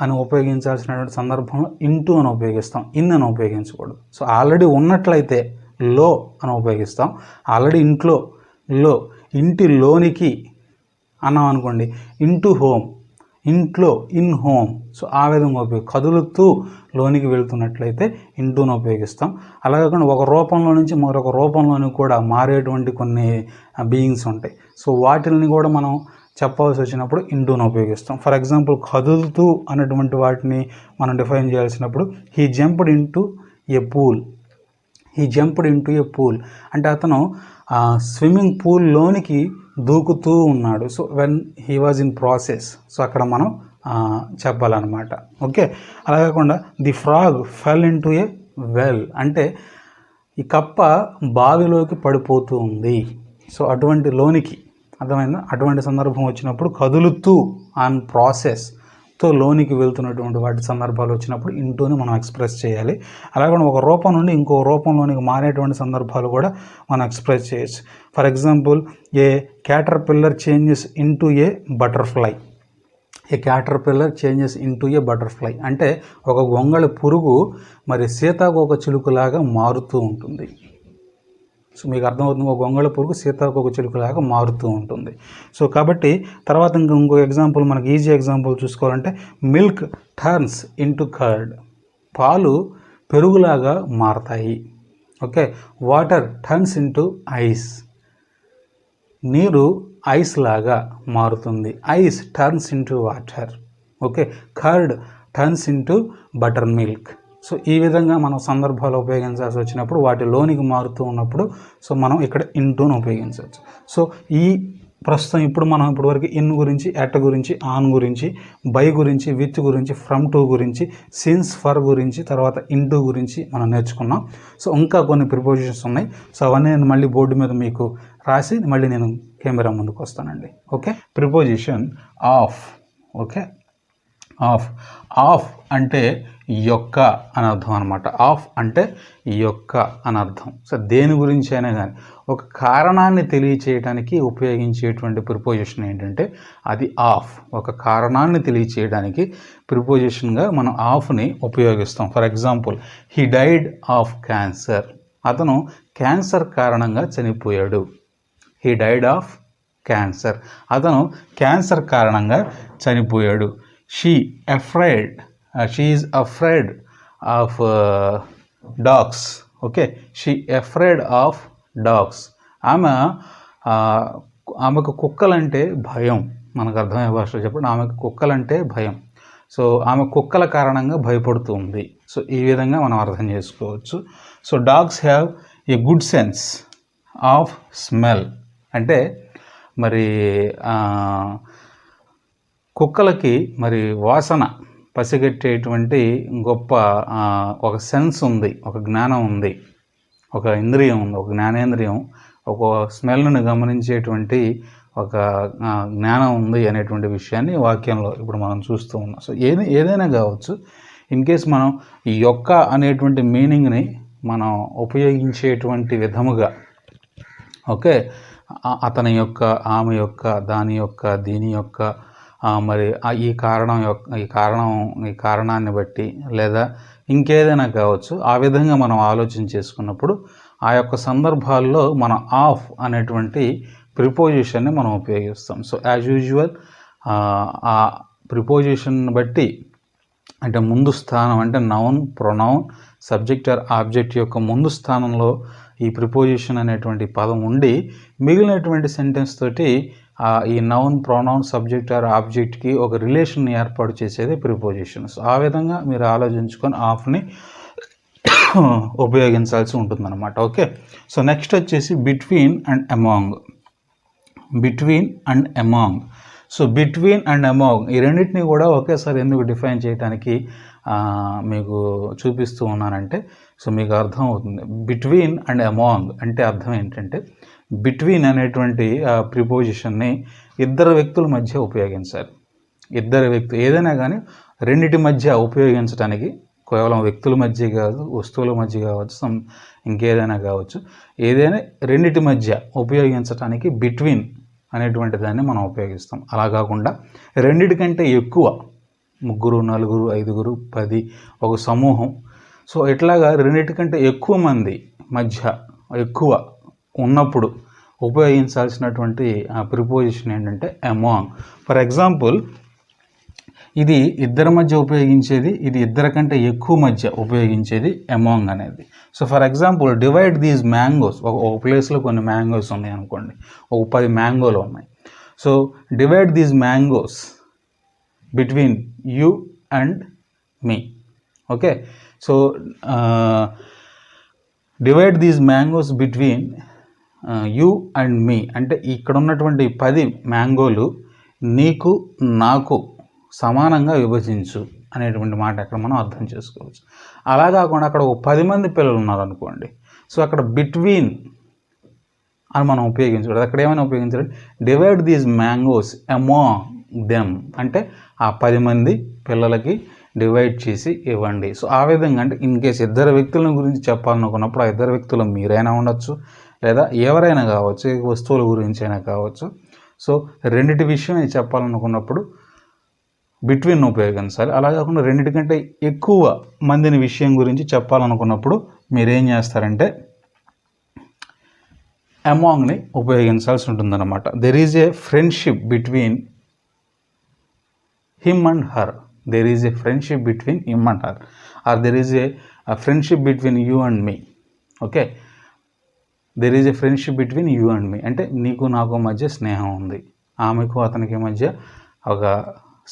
అని ఉపయోగించాల్సినటువంటి సందర్భంలో ఇంటూ అని ఉపయోగిస్తాం, ఇన్ అని ఉపయోగించకూడదు. సో ఆల్రెడీ ఉన్నట్లయితే లో అని ఉపయోగిస్తాం. ఆల్రెడీ ఇంటి లోనికి అన్నాం అనుకోండి, ఇంటూ హోమ్, ఇంట్లో, ఇన్ హోమ్. సో ఆ విధంగా కదులుతూ లోనికి వెళ్తున్నట్లయితే ఇంటూను ఉపయోగిస్తాం. అలా కాకుండా ఒక రూపంలో నుంచి మరొక రూపంలోని కూడా మారేటువంటి కొన్ని బీయింగ్స్ ఉంటాయి. సో వాటిని కూడా మనం చెప్పాల్సి వచ్చినప్పుడు ఇంటూను ఉపయోగిస్తాం. ఫర్ ఎగ్జాంపుల్ కదులుతూ అనేటువంటి వాటిని మనం డిఫైన్ చేయాల్సినప్పుడు he jumped into a pool. అంటే అతను స్విమ్మింగ్ పూల్లోనికి దూకుతూ ఉన్నాడు. So when he was in process, so అక్కడ మనం చెప్పాలన్నమాట. ఓకే, అలా కాకుండా the frog fell into a well అంటే ఈ కప్ప బావిలోకి పడిపోతూ ఉంది. సో అటువంటి లోనికి, అర్థమైందా? అటువంటి సందర్భం వచ్చినప్పుడు కదులుతూ ఆన్ ప్రాసెస్తో లోనికి వెళ్తున్నటువంటి వాటి సందర్భాలు వచ్చినప్పుడు ఇంటూని మనం ఎక్స్ప్రెస్ చేయాలి. అలాగే ఒక రూపం నుండి ఇంకో రూపంలోనికి మారేటువంటి సందర్భాలు కూడా మనం ఎక్స్ప్రెస్ చేయొచ్చు. For example A caterpillar changes into A butterfly. అంటే ఒక గొంగళి పురుగు మరి సీతాకోక చిలుకలాగా మారుతూ ఉంటుంది. సో మీకు అర్థమవుతుంది, ఒక గొంగళి పురుగు సీతాకోక చిలుకలాగా మారుతూ ఉంటుంది. సో కాబట్టి తర్వాత ఇంకో ఎగ్జాంపుల్, మనకి ఈజీ ఎగ్జాంపుల్ చూసుకోవాలంటే మిల్క్ టర్న్స్ ఇంటూ కర్డ్. పాలు పెరుగులాగా మారతాయి. Okay, water turns into ice. నీరు ఐస్ లాగా మారుతుంది. Ice turns into water. Okay, curd turns into butter milk. So ఈ విధంగా మనం సందర్భాలు ఉపయోగించాల్సి వచ్చినప్పుడు వాటి లోనికి మారుతూ ఉన్నప్పుడు సో మనం ఇక్కడ ఇంటూను ఉపయోగించవచ్చు. సో ఈ ప్రస్తుతం మనం ఇప్పటివరకు ఇన్ గురించి, ఎట్ గురించి, ఆన్ గురించి, బై గురించి, విత్ గురించి, ఫ్రమ్ టు గురించి, సిన్స్, ఫర్ గురించి, తర్వాత ఇంటూ గురించి మనం నేర్చుకున్నాం. సో ఇంకా కొన్ని ప్రిపోజిషన్స్ ఉన్నాయి. సో అవన్నీ నేను మళ్ళీ బోర్డు మీద మీకు రాసి మళ్ళీ నేను కెమెరా ముందుకు వస్తానండి. Okay, preposition of. Okay, of అంటే యొక్క అని అర్థం అనమాట. ఆఫ్ అంటే యొక్క అని అర్థం. సో దేని గురించి అయినా కానీ ఒక కారణాన్ని తెలియచేయడానికి ఉపయోగించేటువంటి ప్రిపోజిషన్ ఏంటంటే అది ఆఫ్. ఒక కారణాన్ని తెలియచేయడానికి ప్రిపోజిషన్గా మనం ఆఫ్ని ఉపయోగిస్తాం. For example he died of cancer. అతను క్యాన్సర్ కారణంగా చనిపోయాడు. He died of cancer. అతను క్యాన్సర్ కారణంగా చనిపోయాడు. She is afraid of dogs. Okay, she afraid of dogs. ఆమెకు కుక్కలంటే భయం. మనకు అర్థమయ్యే భాషలో చెప్పండి, ఆమెకు కుక్కలంటే భయం. సో ఆమె కుక్కల కారణంగా భయపడుతుంది. సో ఈ విధంగా మనం అర్థం చేసుకోవచ్చు. So dogs have a good sense of smell అంటే మరి కుక్కలకి మరి వాసన పసిగట్టేటువంటి గొప్ప ఒక సెన్స్ ఉంది, ఒక జ్ఞానం ఉంది, ఒక ఇంద్రియం ఉంది, ఒక జ్ఞానేంద్రియం, ఒక స్మెల్ను గమనించేటువంటి ఒక జ్ఞానం ఉంది అనేటువంటి విషయాన్ని వాక్యంలో ఇప్పుడు మనం చూస్తూ ఉన్నాం. సో ఏదైనా కావచ్చు, ఇన్ కేస్ మనం ఈ యొక్క అనేటువంటి మీనింగ్ని మనం ఉపయోగించేటువంటి విధముగా, ఓకే, అతని యొక్క, ఆమె యొక్క, దాని యొక్క, దీని యొక్క, మరి ఈ కారణాన్ని బట్టి లేదా ఇంకేదైనా కావచ్చు, ఆ విధంగా మనం ఆలోచన చేసుకున్నప్పుడు ఆ యొక్క సందర్భాల్లో మనం ఆఫ్ అనేటువంటి ప్రిపోజిషన్ని మనం ఉపయోగిస్తాం. సో యాజ్ యూజువల్ ఆ ప్రిపోజిషన్ బట్టి అంటే ముందు స్థానం అంటే noun, pronoun, subject or object యొక్క ముందు స్థానంలో ఈ ప్రిపోజిషన్ అనేటువంటి పదం ఉండి మిగిలినటువంటి సెంటెన్స్ తోటి ఈ నౌన్, ప్రొనౌన్, సబ్జెక్ట్ ఆర్ ఆబ్జెక్ట్కి ఒక రిలేషన్ ఏర్పాటు చేసేది ప్రిపోజిషన్స్. ఆ విధంగా మీరు ఆలోచించుకొని ఆఫ్ని ఉపయోగించాల్సి ఉంటుందన్నమాట. ఓకే, సో నెక్స్ట్ వచ్చేసి between and among. Between and among. So between and among ఈ రెండింటిని కూడా ఒకేసారి ఎందుకు డిఫైన్ చేయడానికి మీకు చూపిస్తూ ఉన్నానంటే సో మీకు అర్థం అవుతుంది. బిట్వీన్ అండ్ అమాంగ్ అంటే అర్థం ఏంటంటే బిట్వీన్ అనేటువంటి ప్రిపోజిషన్ని ఇద్దరు వ్యక్తుల మధ్య ఉపయోగించాలి. ఇద్దరు వ్యక్తులు ఏదైనా కానీ రెండిటి మధ్య ఉపయోగించడానికి, కేవలం వ్యక్తుల మధ్య కాదు, వస్తువుల మధ్య కావచ్చు, ఇంకేదైనా కావచ్చు, ఏదైనా రెండిటి మధ్య ఉపయోగించడానికి బిట్వీన్ అనేటువంటి దాన్ని మనం ఉపయోగిస్తాం. అలా కాకుండా రెండిటి కంటే ఎక్కువ, 3, 4, 5, 10 ఒక సమూహం, సో ఇట్లాగా రెండిటికంటే ఎక్కువ మంది మధ్య ఎక్కువ ఉన్నప్పుడు ఉపయోగించాల్సినటువంటి ప్రిపోజిషన్ ఏంటంటే అమాంగ్. ఫర్ ఎగ్జాంపుల్ ఇది ఇద్దరి మధ్య ఉపయోగించేది, ఇది ఇద్దరి కంటే ఎక్కువ మధ్య ఉపయోగించేది అమాంగ్ అనేది. So for example divide these mangoes. ఒక ప్లేస్లో కొన్ని మ్యాంగోస్ ఉన్నాయి అనుకోండి, ఒక 10 మ్యాంగోలు ఉన్నాయి. So divide these mangoes between you and me. Okay, so divide these mangoes between you and me అంటే ఇక్కడ ఉన్నటువంటి 10 మ్యాంగోలు నీకు నాకు సమానంగా విభజించు అనేటువంటి మాట అక్కడ మనం అర్థం చేసుకోవచ్చు. అలా కాకుండా అక్కడ ఒక 10 మంది పిల్లలు ఉన్నారనుకోండి, సో అక్కడ బిట్వీన్ అని మనం ఉపయోగించకూడదు. అక్కడ ఏమైనా ఉపయోగించాలి, divide these mangoes among them అంటే ఆ 10 మంది పిల్లలకి డివైడ్ చేసి ఇవ్వండి. సో ఆ విధంగా అంటే ఇన్ కేసు ఇద్దరు వ్యక్తుల గురించి చెప్పాలనుకున్నప్పుడు ఆ ఇద్దరు వ్యక్తులు మీరైనా ఉండొచ్చు లేదా ఎవరైనా కావచ్చు, వస్తువుల గురించి అయినా కావచ్చు. సో రెండిటి విషయం చెప్పాలనుకున్నప్పుడు బిట్వీన్ ఉపయోగించాలి. అలా కాకుండా రెండిటికంటే ఎక్కువ మందిని విషయం గురించి చెప్పాలనుకున్నప్పుడు మీరేం చేస్తారంటే అమాంగ్ని ఉపయోగించాల్సి ఉంటుందన్నమాట. There is a friendship between him and her. There is a friendship between him and her or there is a friendship between you and me. Okay, there is a friendship between you and me అంటే నీకు నాకు మధ్య స్నేహం ఉంది, ఆమెకు అతనికి మధ్య ఒక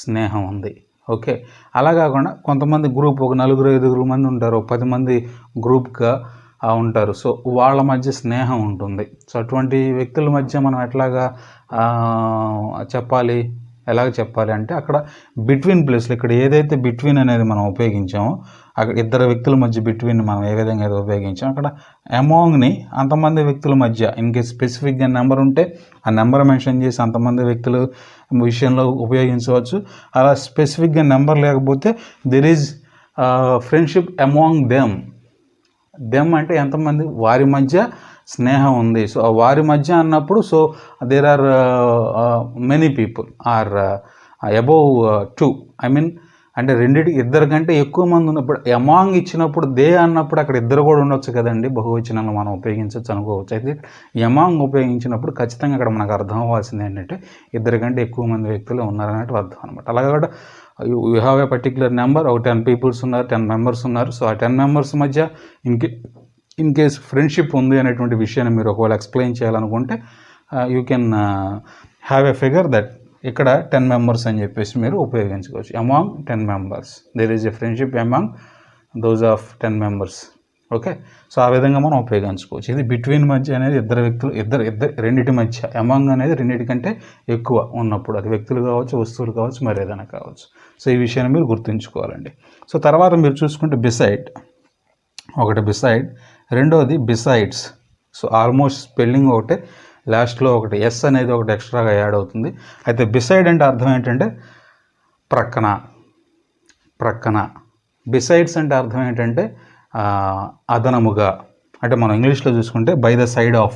స్నేహం ఉంది. ఓకే, అలా కాకుండా కొంతమంది గ్రూప్ ఒక 4, 5 మంది ఉంటారు, 10 మంది గ్రూప్గా ఉంటారు. సో వాళ్ళ మధ్య స్నేహం ఉంటుంది. సో అటువంటి వ్యక్తుల మధ్య మనం ఎలాగ చెప్పాలి అంటే అక్కడ బిట్వీన్ ప్లేస్లో ఇక్కడ ఏదైతే బిట్వీన్ అనేది మనం ఉపయోగించామో అక్కడ ఇద్దరు వ్యక్తుల మధ్య బిట్వీన్ మనం ఏ విధంగా అయితే ఉపయోగించామో అక్కడ అమాంగ్ని అంతమంది వ్యక్తుల మధ్య ఇన్ కేస్ స్పెసిఫిక్గా నెంబర్ ఉంటే ఆ నెంబర్ మెన్షన్ చేసి అంతమంది వ్యక్తుల విషయంలో ఉపయోగించవచ్చు. అలా స్పెసిఫిక్గా నెంబర్ లేకపోతే there is friendship among them అంటే ఎంతమంది వారి మధ్య స్నేహం ఉంది. సో వారి మధ్య అన్నప్పుడు so there are many people are above 2 I mean అంటే ఇద్దరు కంటే ఎక్కువ మంది ఉన్నప్పుడు అమాంగ్ ఇచ్చినప్పుడు దే అన్నప్పుడు అక్కడ ఇద్దరు కూడా ఉండొచ్చు కదండి, బహువచనంలో మనం ఉపయోగించవచ్చు అనుకోవచ్చు. అయితే అమాంగ్ ఉపయోగించినప్పుడు ఖచ్చితంగా అక్కడ మనకు అర్థం అవ్వాల్సింది ఏంటంటే ఇద్దరు కంటే ఎక్కువ మంది వ్యక్తులు ఉన్నారన్నట్టు అర్థం అనమాట. అలాగే కూడా you have a particular number, ఒక 10 పీపుల్స్ ఉన్నారు, 10 మెంబర్స్ ఉన్నారు. సో ఆ 10 మెంబర్స్ మధ్య ఇన్ కేస్ ఫ్రెండ్షిప్ ఉంది అనేటువంటి విషయాన్ని మీరు ఒకవేళ ఎక్స్ప్లెయిన్ చేయాలనుకుంటే you can have a figure that ఇక్కడ 10 మెంబర్స్ అని చెప్పేసి మీరు ఉపయోగించుకోవచ్చు. Among 10 members there is a friendship among those of 10 members. Okay, so ఆ విధంగా మనం ఉపయోగించుకోవచ్చు. ఇది బిట్వీన్ మధ్య అనేది ఇద్దరు వ్యక్తులు రెండింటి మధ్య. అమాంగ్ అనేది రెండింటికంటే ఎక్కువ ఉన్నప్పుడు, అది వ్యక్తులు కావచ్చు, వస్తువులు కావచ్చు, మరి ఏదైనా కావచ్చు. సో ఈ విషయాన్ని మీరు గుర్తుంచుకోవాలండి. సో తర్వాత మీరు చూసుకుంటే బిసైడ్, ఒకటి బిసైడ్, రెండవది బిసైడ్స్. సో ఆల్మోస్ట్ స్పెల్లింగ్ ఒకటే, లాస్ట్లో ఒకటి ఎస్ అనేది ఒకటి ఎక్స్ట్రాగా యాడ్ అవుతుంది. అయితే బిసైడ్ అంటే అర్థం ఏంటంటే ప్రక్కన. బిసైడ్స్ అంటే అర్థం ఏంటంటే అదనముగా. అంటే మనం ఇంగ్లీష్లో చూసుకుంటే by the side of.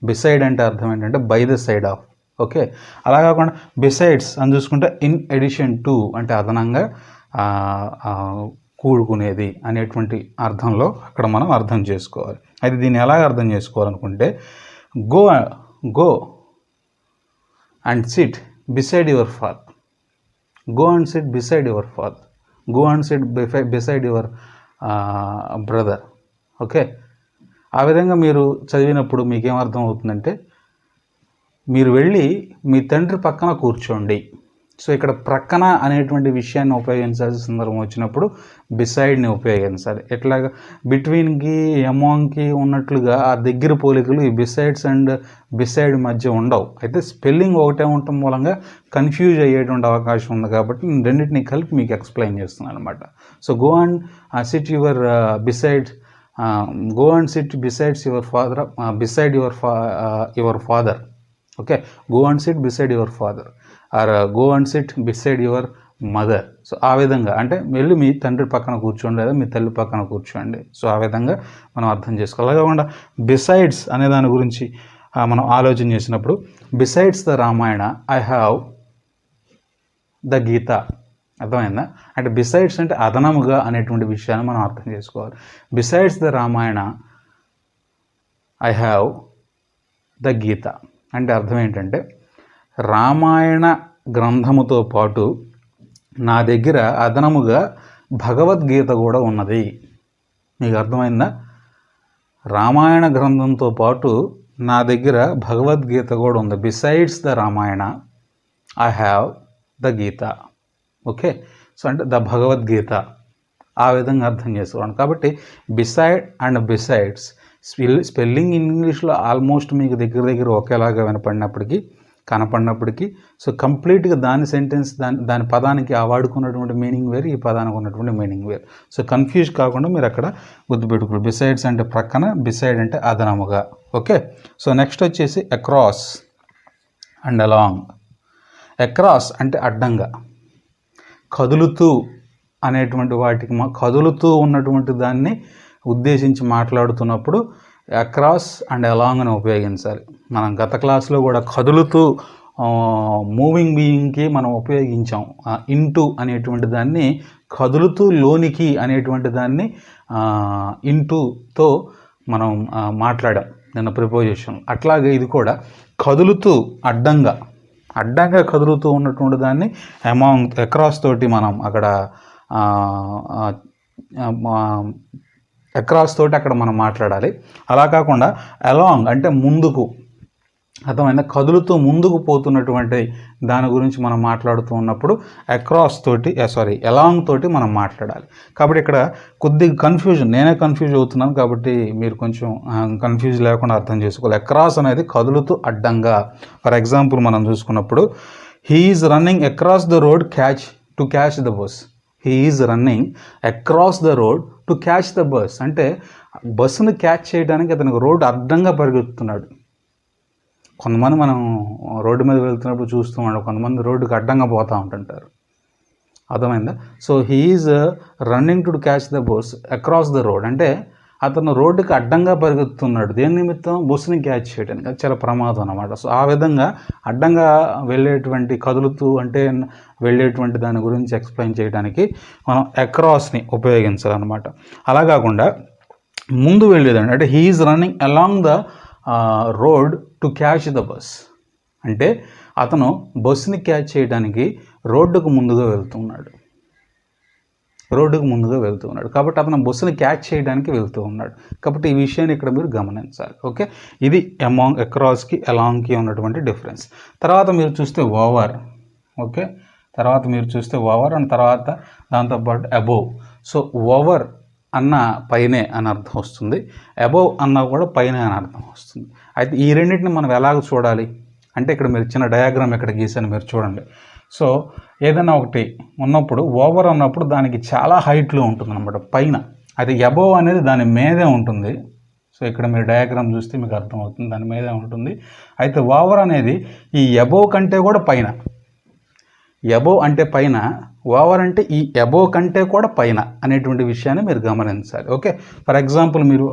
Beside అంటే అర్థం ఏంటంటే by the side of. Okay, అలా కాకుండా బిసైడ్స్ అని చూసుకుంటే ఇన్ ఎడిషన్ టు అంటే అదనంగా కూడుకునేది అనేటువంటి అర్థంలో అక్కడ మనం అర్థం చేసుకోవాలి. అయితే దీన్ని ఎలాగ అర్థం చేసుకోవాలనుకుంటే go and sit beside your father. Go and sit beside your father. Go and sit beside your brother. Okay, ఆ విధంగా మీరు చదివినప్పుడు మీకేమర్థం అవుతుందంటే మీరు వెళ్ళి మీ తండ్రి పక్కన కూర్చోండి. సో ఇక్కడ ప్రక్కన అనేటువంటి విషయాన్ని ఉపయోగించాల్సిన సందర్భం వచ్చినప్పుడు బిసైడ్ని ఉపయోగించాలి. ఎట్లాగా బిట్వీన్కి అమాంగ్కి ఉన్నట్లుగా ఆ దగ్గర పోలికలు ఈ బిసైడ్స్ అండ్ బిసైడ్ మధ్య ఉండవు. అయితే స్పెల్లింగ్ ఒకటే ఉండటం మూలంగా కన్ఫ్యూజ్ అయ్యేటువంటి అవకాశం ఉంది. కాబట్టి నేను రెండింటిని కలిపి మీకు ఎక్స్ప్లెయిన్ చేస్తున్నాను అనమాట. So go and sit your beside, go and sit besides your father, beside your father. Okay, go and sit beside your father or go and sit beside your mother. So ఆ విధంగా అంటే వెళ్ళి మీ తండ్రి పక్కన కూర్చోండి లేదా మీ తల్లి పక్కన కూర్చోండి. సో ఆ విధంగా మనం అర్థం చేసుకోవాలి. అలా కాకుండా బిసైడ్స్ అనే దాని గురించి మనం ఆలోచన చేసినప్పుడు besides the Ramayana I have the Gita. అర్థమైందా? అంటే బిసైడ్స్ అంటే అదనముగా అనేటువంటి విషయాన్ని మనం అర్థం చేసుకోవాలి. Besides the Ramayana I have the Gita అంటే అర్థం ఏంటంటే రామాయణ గ్రంథముతో పాటు నా దగ్గర అదనముగా భగవద్గీత కూడా ఉన్నది. మీకు అర్థమైందా? రామాయణ గ్రంథంతో పాటు నా దగ్గర భగవద్గీత కూడా ఉంది. Besides the Ramayana I have the Gita. Okay, so అంటే ద భగవద్గీత. ఆ విధంగా అర్థం చేసుకోవాలి. కాబట్టి బిసైడ్ అండ్ బిసైడ్స్ స్పెల్లింగ్ ఇంగ్లీష్లో ఆల్మోస్ట్ మీకు దగ్గర ఒకేలాగా కనపడినప్పటికీ సో కంప్లీట్గా దాని సెంటెన్స్ దాని పదానికి ఆ వాడుకున్నటువంటి మీనింగ్ వేరు, ఈ పదానికి ఉన్నటువంటి మీనింగ్ వేరు. సో కన్ఫ్యూజ్ కాకుండా మీరు అక్కడ గుర్తుపెట్టుకోండి. బిసైడ్స్ అంటే ప్రక్కన, బిసైడ్ అంటే అదనముగా. ఓకే, సో నెక్స్ట్ వచ్చేసి అక్రాస్ అండ్ అలాంగ్. అక్రాస్ అంటే అడ్డంగా, కదులుతూ అనేటువంటి వాటికి కదులుతూ ఉన్నటువంటి దాన్ని ఉద్దేశించి మాట్లాడుతున్నప్పుడు అక్రాస్ అండ్ అలాంగ్ అని ఉపయోగించాలి. మనం గత క్లాస్లో కూడా కదులుతూ మూవింగ్ బీయింగ్కి మనం ఉపయోగించాం. ఇంటూ అనేటువంటి దాన్ని కదులుతూ లోనికి అనేటువంటి దాన్ని ఇంటూతో మనం మాట్లాడాం నిన్న ప్రిపోజిషన్. అట్లాగే ఇది కూడా కదులుతూ అడ్డంగా కదులుతూ ఉన్నటువంటి దాన్ని అమాంగ్ అక్రాస్ తోటి మనం అక్కడ అక్రాస్ తోటి అక్కడ మనం మాట్లాడాలి. అలా కాకుండా అలాంగ్ అంటే ముందుకు, అర్థమైందా? కదులుతూ ముందుకు పోతున్నటువంటి దాని గురించి మనం మాట్లాడుతూ ఉన్నప్పుడు అక్రాస్ తోటి అలాంగ్ తోటి మనం మాట్లాడాలి. కాబట్టి ఇక్కడ కొద్దిగా నేనే కన్ఫ్యూజ్ అవుతున్నాను కాబట్టి మీరు కొంచెం కన్ఫ్యూజ్ లేకుండా అర్థం చేసుకోవాలి. అక్రాస్ అనేది కదులుతూ అడ్డంగా. ఫర్ ఎగ్జాంపుల్ మనం చూసుకున్నప్పుడు he is running across the road to catch the bus. He is running across the road to catch the bus అంటే బస్సును క్యాచ్ చేయడానికి అతనికి రోడ్డు అడ్డంగా పరిగెత్తుతున్నాడు. కొంతమంది మనం రోడ్డు మీద వెళ్తున్నప్పుడు చూస్తూ ఉంటాం, కొంతమంది రోడ్డుకి అడ్డంగా పోతూ ఉంటుంటారు. అర్థమైందా? So he is running to catch the bus across the road అంటే అతను రోడ్డుకి అడ్డంగా పరిగెత్తుతున్నాడు. దేని నిమిత్తం? బస్సుని క్యాచ్ చేయడానికి. అది చాలా ప్రమాదం అన్నమాట. సో ఆ విధంగా అడ్డంగా వెళ్ళేటువంటి, కదులుతూ అంటే వెళ్ళేటువంటి దాని గురించి ఎక్స్ప్లెయిన్ చేయడానికి మనం అక్రాస్ని ఉపయోగించాలన్నమాట. అలా కాకుండా ముందు వెళ్ళేదండి అంటే he is running along the road to catch the bus అంటే అతను బస్సుని క్యాచ్ చేయడానికి రోడ్డుకు ముందుగా వెళ్తున్నాడు. కాబట్టి అతను బస్సుని క్యాచ్ చేయడానికి వెళ్తూ ఉన్నాడు. కాబట్టి ఈ విషయాన్ని ఇక్కడ మీరు గమనించాలి. ఓకే, ఇది అక్రాస్కి అలాంగ్కి ఉన్నటువంటి డిఫరెన్స్. తర్వాత మీరు చూస్తే ఓకే, తర్వాత మీరు చూస్తే ఓవర్ అండ్ తర్వాత దాంతోపాటు అబోవ్. సో ఓవర్ అన్న పైనే అని అర్థం వస్తుంది, అబోవ్ అన్న కూడా పైనే అని అర్థం వస్తుంది. అయితే ఈ రెండింటిని మనం ఎలాగ చూడాలి అంటే ఇక్కడ మీరు చిన్న డయాగ్రామ్ ఇక్కడ గీసాను మీరు చూడండి. సో ఏదైనా ఒకటి ఉన్నప్పుడు ఓవర్ అన్నప్పుడు దానికి చాలా హైట్లో ఉంటుంది అనమాట పైన, అది అబోవ్ అనేది దాని మీదే ఉంటుంది. సో ఇక్కడ మీరు డయాగ్రామ్ చూస్తే మీకు అర్థమవుతుంది, దాని మీదే ఉంటుంది. అయితే ఓవర్ అనేది ఈ అబోవ్ కంటే కూడా పైన, అబోవ్ అంటే పైన, ఓవర్ అంటే ఈ అబోవ్ కంటే కూడా పైన అనేటువంటి విషయాన్ని మీరు గమనించాలి. ఓకే, ఫర్ ఎగ్జాంపుల్ మీరు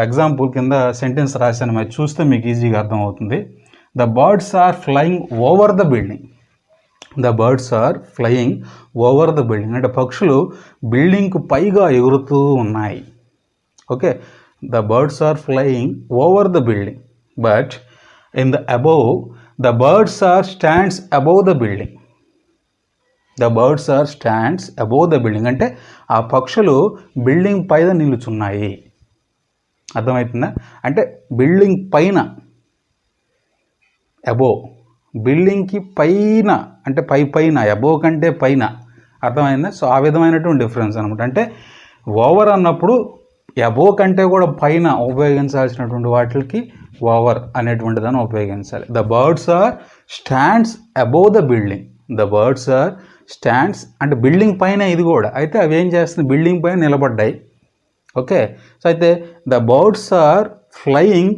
ఎగ్జాంపుల్ కింద సెంటెన్స్ రాశాను, మీరు చూస్తే మీకు ఈజీగా అర్థమవుతుంది. The birds are flying over the building. The birds are flying over the building అంటే పక్షులు బిల్డింగ్కు పైగా ఎగురుతూ ఉన్నాయి. Okay, the birds are flying over the building but in the above the birds are stands above the building. The birds are stands above the building అంటే ఆ పక్షులు బిల్డింగ్ పైన నిలుచున్నాయి. అర్థమవుతుందా? అంటే బిల్డింగ్ పైన, అబోవ్, బిల్డింగ్కి పైన అంటే పైన, అబోవ్ కంటే పైన. అర్థమైందా? సో ఆ విధమైనటువంటి డిఫరెన్స్ అనమాట. అంటే ఓవర్ అన్నప్పుడు అబోవ్ కంటే కూడా పైన ఉపయోగించాల్సినటువంటి వాటికి ఓవర్ అనేటువంటి దాన్ని ఉపయోగించాలి. The birds are stands above the building. The birds are stands అంటే బిల్డింగ్ పైన ఇది కూడా. అయితే అవి ఏం చేస్తుంది, బిల్డింగ్ పైన నిలబడ్డాయి. ఓకే, సో అయితే the birds are flying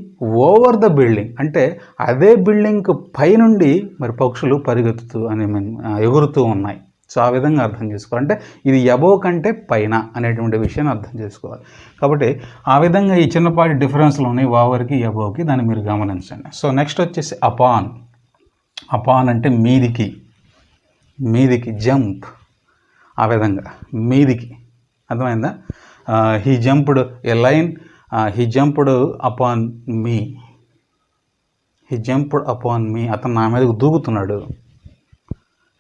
over the building అంటే అదే బిల్డింగ్ పైనుండి మరి పక్షులు పరిగెత్తుతూ ఎగురుతూ ఉన్నాయి. సో ఆ విధంగా అర్థం చేసుకోవాలి. అంటే ఇది అబోవ్ కంటే పైన అనేటువంటి విషయాన్ని అర్థం చేసుకోవాలి. కాబట్టి ఆ విధంగా ఈ చిన్నపాటి డిఫరెన్స్లు ఉన్నాయి ఓవర్కి అబోవ్కి, దాన్ని మీరు గమనించండి. సో నెక్స్ట్ వచ్చేసి అపాన్. అపాన్ అంటే మీదికి, మీదికి, జంప్, ఆ విధంగా మీదికి. అర్థమైందా? He jumped a lion, he jumped upon me, he jumped upon me, అతను నా మీదకు దూకుతున్నాడు.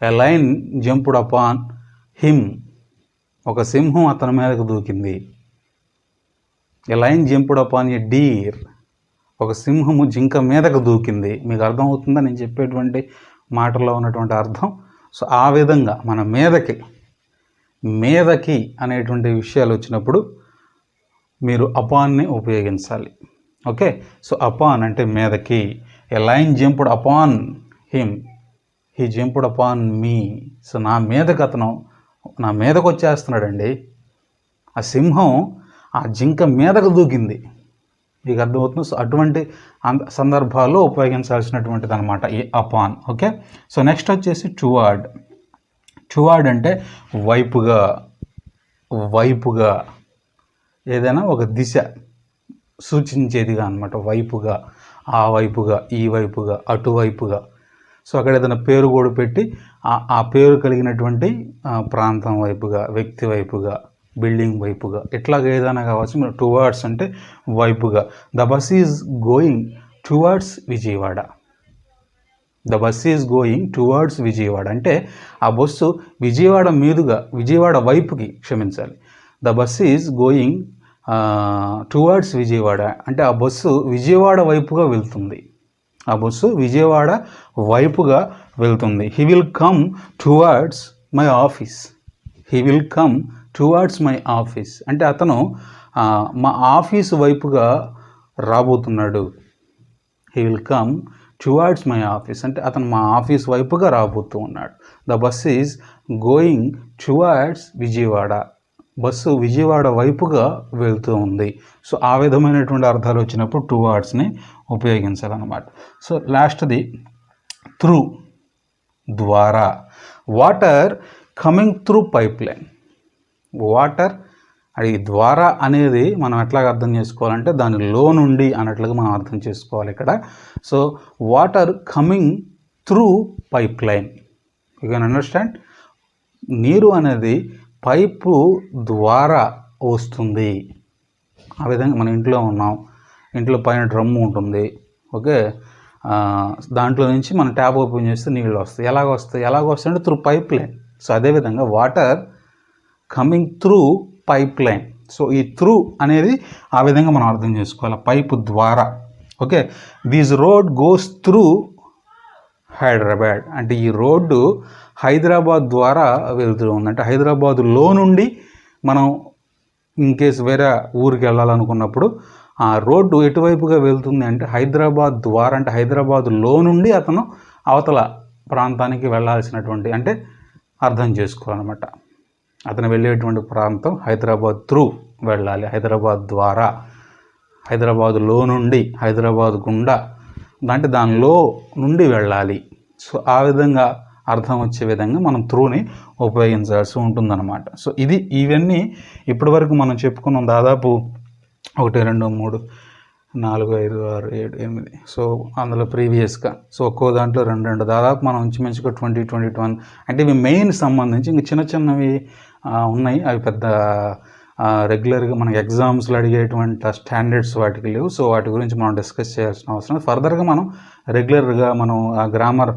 A lion jumped upon him, ఒక సింహం అతని మీదకు దూకింది. A lion jumped upon a deer, ఒక సింహము జింక మీదకు దూకింది. మీకు అర్థమవుతుందా నేను చెప్పేటువంటి మాటల్లో ఉన్నటువంటి అర్థం? సో ఆ విధంగా మన మీదకి అనేటువంటి విషయాలు వచ్చినప్పుడు మీరు అపాన్ని ఉపయోగించాలి. ఓకే, సో అపాన్ అంటే మీదకి. A lion jumped upon him, he jumped upon me. So నా మీదకి అతను నా మీదకు వచ్చేస్తున్నాడండి. ఆ సింహం ఆ జింక మీదకు దూకింది. మీకు అర్థమవుతుంది? సో అటువంటి సందర్భాల్లో ఉపయోగించాల్సినటువంటిది అనమాట ఈ అపాన్. ఓకే, సో నెక్స్ట్ వచ్చేసి టువార్డ్. టువార్డ్ అంటే వైపుగా, వైపుగా, ఏదైనా ఒక దిశ సూచించేదిగా అనమాట. వైపుగా, ఆ వైపుగా, ఈ వైపుగా, అటువైపుగా. సో అక్కడ ఏదైనా పేరు కూడా పెట్టి ఆ పేరు కలిగినటువంటి ప్రాంతం వైపుగా, వ్యక్తి వైపుగా, బిల్డింగ్ వైపుగా, ఇట్లాగ ఏదైనా కావచ్చు. మీరు టువార్డ్స్ అంటే వైపుగా. The bus is going towards Vijayawada. The bus is going towards Vijayawada అంటే ఆ బస్సు విజయవాడ మీదుగా, విజయవాడ వైపుకి, క్షమించాలి. The bus is going towards Vijayawada అంటే ఆ బస్సు విజయవాడ వైపుగా వెళ్తుంది. ఆ బస్సు విజయవాడ వైపుగా వెళ్తుంది. He will come towards my office. He will come towards my office అంటే అతను మా ఆఫీసు వైపుగా రాబోతున్నాడు. He will come towards my office అంటే అతను మా ఆఫీస్ వైపుగా రాబోతూ ఉన్నాడు. The bus is going towards Vijayawada. Bus Vijayawada వైపుగా వెళ్తూ ఉంది. సో ఆ విధమైనటువంటి అర్థాలు వచ్చినప్పుడు టువార్డ్స్ని ఉపయోగించాలన్నమాట. సో లాస్ట్ది త్రూ, ద్వారా. Water coming through pipe line. Water అది ద్వారా అనేది మనం ఎట్లాగ అర్థం చేసుకోవాలంటే దానిలో నుండి అన్నట్లుగా మనం అర్థం చేసుకోవాలి ఇక్కడ. So water coming through pipe line, you can understand. నీరు అనేది పైపు ద్వారా వస్తుంది. ఆ విధంగా మన ఇంట్లో ఉన్నాం, ఇంట్లో పైన డ్రమ్ము ఉంటుంది. ఓకే, దాంట్లో నుంచి మనం ట్యాప్ ఓపెన్ చేస్తే నీళ్ళు వస్తాయి. ఎలాగ వస్తాయి అంటే త్రూ పైప్ లైన్. సో అదేవిధంగా water coming through pipe line. So ఈ త్రూ అనేది ఆ విధంగా మనం అర్థం చేసుకోవాలి, పైపు ద్వారా. Okay, this road goes through Hyderabad. అంటే ఈ రోడ్డు హైదరాబాద్ ద్వారా వెళ్తూ ఉంది. అంటే హైదరాబాదులో నుండి మనం ఇన్ కేస్ వేరే ఊరికి వెళ్ళాలనుకున్నప్పుడు ఆ రోడ్డు ఎటువైపుగా వెళ్తుంది అంటే హైదరాబాద్ ద్వారా, అంటే హైదరాబాదులో నుండి అతను అవతల ప్రాంతానికి వెళ్ళాల్సినటువంటి, అంటే అర్థం చేసుకోవాలన్నమాట. అతను వెళ్ళేటువంటి ప్రాంతం హైదరాబాద్ త్రూ వెళ్ళాలి, హైదరాబాద్ ద్వారా, హైదరాబాదులో నుండి, హైదరాబాద్ గుండా, అంటే దానిలో నుండి వెళ్ళాలి. సో ఆ విధంగా అర్థం వచ్చే విధంగా మనం త్రూని ఉపయోగించాల్సి ఉంటుందన్నమాట. సో ఇవన్నీ ఇప్పటివరకు మనం చెప్పుకున్నాం. దాదాపు 1 2 3 4 5 6 7 8. సో అందులో ప్రీవియస్గా సో ఒక్కో దాంట్లో 2 దాదాపు మనం ఇంచుమించుగా 2021 అంటే ఇవి మెయిన్ సంబంధించి. ఇంక చిన్న చిన్నవి ఉన్నాయి, అవి పెద్ద రెగ్యులర్గా మనకి ఎగ్జామ్స్లో అడిగేటువంటి స్టాండర్డ్స్ వాటికి లేవు. సో వాటి గురించి మనం డిస్కస్ చేయాల్సిన అవసరం. ఫర్దర్గా మనం రెగ్యులర్గా మనం ఆ గ్రామర్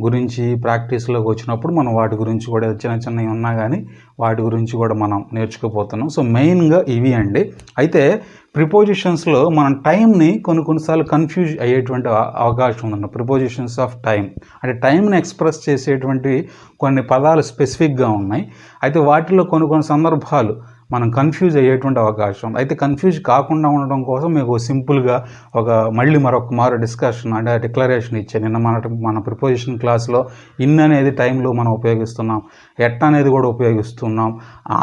గురించి ప్రాక్టీస్లోకి వచ్చినప్పుడు మనం వాటి గురించి కూడా చిన్న చిన్నవి ఉన్నా కానీ వాటి గురించి కూడా మనం నేర్చుకోపోతున్నాం. సో మెయిన్గా ఇవి అండి. అయితే ప్రిపోజిషన్స్లో మనం టైంని కొన్నిసార్లు కన్ఫ్యూజ్ అయ్యేటువంటి అవకాశం ఉందన్న. ప్రిపోజిషన్స్ ఆఫ్ టైం అంటే టైంని ఎక్స్ప్రెస్ చేసేటువంటి కొన్ని పదాలు స్పెసిఫిక్గా ఉన్నాయి. అయితే వాటిలో కొన్ని సందర్భాలు మనం కన్ఫ్యూజ్ అయ్యేటువంటి అవకాశం. అయితే కన్ఫ్యూజ్ కాకుండా ఉండడం కోసం మీకు సింపుల్గా మళ్ళీ మరొక డిస్కషన్ అంటే డిక్లరేషన్ ఇచ్చాను. నిన్న మన ప్రిపోజిషన్ క్లాస్లో ఇన్ అనేది టైంలో మనం ఉపయోగిస్తున్నాం, ఎట్ అనేది కూడా ఉపయోగిస్తున్నాం,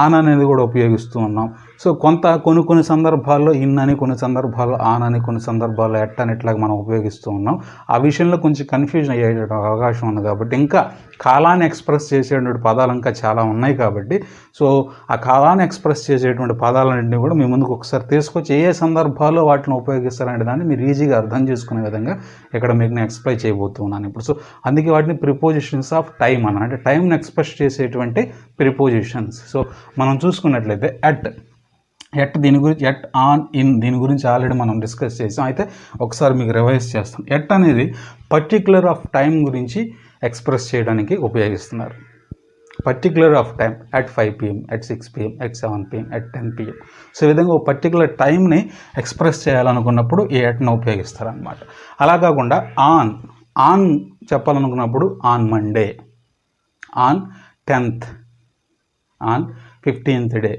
ఆన్ అనేది కూడా ఉపయోగిస్తూ ఉన్నాం. సో కొన్ని సందర్భాల్లో ఇన్ అని, కొన్ని సందర్భాల్లో ఆన్ అని, కొన్ని సందర్భాల్లో ఎట్ అని ఇట్లాగా మనం ఉపయోగిస్తూ ఉన్నాం. ఆ విషయంలో కొంచెం కన్ఫ్యూజన్ అయ్యే అవకాశం ఉంది. కాబట్టి ఇంకా కాలాన్ని ఎక్స్ప్రెస్ చేసేటువంటి పదాలు ఇంకా చాలా ఉన్నాయి. కాబట్టి సో ఆ కాలాన్ని ఎక్స్ప్రెస్ చేసేటువంటి పదాలన్నింటినీ కూడా మీ ముందుకు ఒకసారి తీసుకొచ్చి ఏ సందర్భాల్లో వాటిని ఉపయోగిస్తారనే దాన్ని మీరు ఈజీగా అర్థం చేసుకునే విధంగా ఇక్కడ మీకు నేను ఎక్స్ప్లెయిన్ చేయబోతున్నాను ఇప్పుడు. సో అందుకే వాటిని ప్రిపోజిషన్స్ ఆఫ్ టైం అన్న, అంటే టైంని ఎక్స్ప్రెస్ చేసేటువంటి ప్రిపోజిషన్స్. సో మనం చూసుకున్నట్లయితే ఎట్ దీని గురించి, ఎట్, ఆన్, ఇన్ దీని గురించి ఆల్రెడీ మనం డిస్కస్ చేసాం. అయితే ఒకసారి మీకు రివైజ్ చేస్తాం. ఎట్ అనేది పర్టిక్యులర్ ఆఫ్ టైం గురించి ఎక్స్ప్రెస్ చేయడానికి ఉపయోగిస్తున్నారు. Particular of time at 5 PM, at 6 PM, at 7 PM, at 10 PM. So ఈ విధంగా ఒక పర్టిక్యులర్ టైంని ఎక్స్ప్రెస్ చేయాలనుకున్నప్పుడు ఈ ఎట్ను ఉపయోగిస్తారనమాట. అలా కాకుండా ఆన్ చెప్పాలనుకున్నప్పుడు on Monday, on 10th, on 15th day.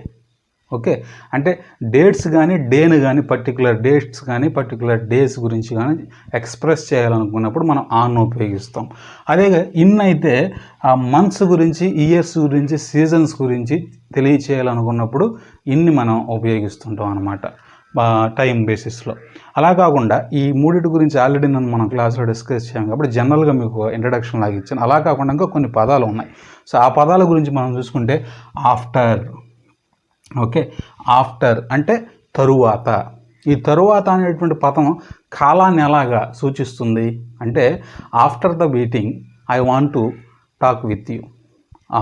Okay, అంటే డేట్స్ కానీ డేని కానీ పర్టికులర్ డేట్స్ కానీ పర్టికులర్ డేస్ గురించి కానీ ఎక్స్ప్రెస్ చేయాలనుకున్నప్పుడు మనం ఆన్ ఉపయోగిస్తాం. అదే ఇన్ అయితే ఆ మంత్స్ గురించి, ఇయర్స్ గురించి, సీజన్స్ గురించి తెలియచేయాలనుకున్నప్పుడు ఇన్ని మనం ఉపయోగిస్తుంటాం అన్నమాట టైం బేసిస్లో. అలా కాకుండా ఈ మూడింటి గురించి ఆల్రెడీ మనం క్లాస్లో డిస్కస్ చేయాం కాబట్టి జనరల్గా మీకు ఇంట్రడక్షన్ లాగా ఇచ్చాను. అలా కాకుండా ఇంకా కొన్ని పదాలు ఉన్నాయి. సో ఆ పదాల గురించి మనం చూసుకుంటే ఆఫ్టర్. ఓకే, ఆఫ్టర్ అంటే తరువాత. ఈ తరువాత అనేటువంటి పదం కాలాన్ని ఎలాగా సూచిస్తుంది అంటే after the meeting I want to talk with you.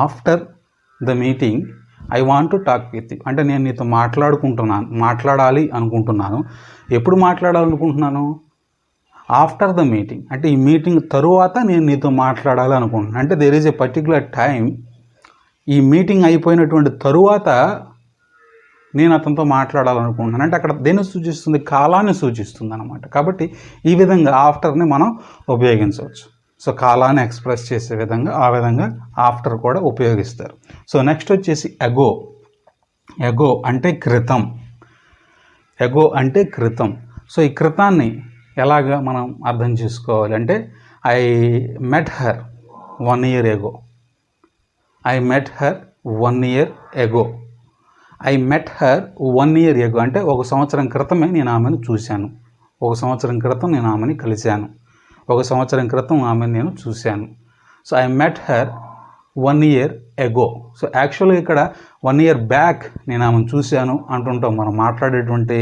After the meeting I want to talk with you అంటే నేను నీతో మాట్లాడాలి అనుకుంటున్నాను. ఎప్పుడు మాట్లాడాలనుకుంటున్నాను? ఆఫ్టర్ ద మీటింగ్ అంటే ఈ మీటింగ్ తరువాత నేను నీతో మాట్లాడాలి అనుకుంటున్నాను. అంటే there is a particular time. ఈ మీటింగ్ అయిపోయినటువంటి తరువాత నేను అతనితో మాట్లాడాలనుకుంటున్నాను అంటే అక్కడ దేన్ని సూచిస్తుంది? కాలాన్ని సూచిస్తుంది అనమాట. కాబట్టి ఈ విధంగా ఆఫ్టర్ని మనం ఉపయోగించవచ్చు. సో కాలాన్ని ఎక్స్ప్రెస్ చేసే విధంగా ఆ విధంగా ఆఫ్టర్ కూడా ఉపయోగిస్తారు. సో నెక్స్ట్ వచ్చేసి ఎగో. ఎగో అంటే క్రితం. ఎగో అంటే క్రితం. సో ఈ క్రితాన్ని ఎలాగా మనం అర్థం చేసుకోవాలి అంటే I met her 1 year ago. I met her 1 year ago. I met her 1 year ago అంటే 1 సంవత్సరం క్రితమే నేను ఆమెను చూశాను. 1 సంవత్సరం క్రితం నేను ఆమెని కలిశాను. 1 సంవత్సరం క్రితం ఆమెను నేను చూశాను. So I met her 1 year ago. So యాక్చువల్గా ఇక్కడ 1 year బ్యాక్ నేను ఆమెను చూశాను అంటుంటాం మనం మాట్లాడేటువంటి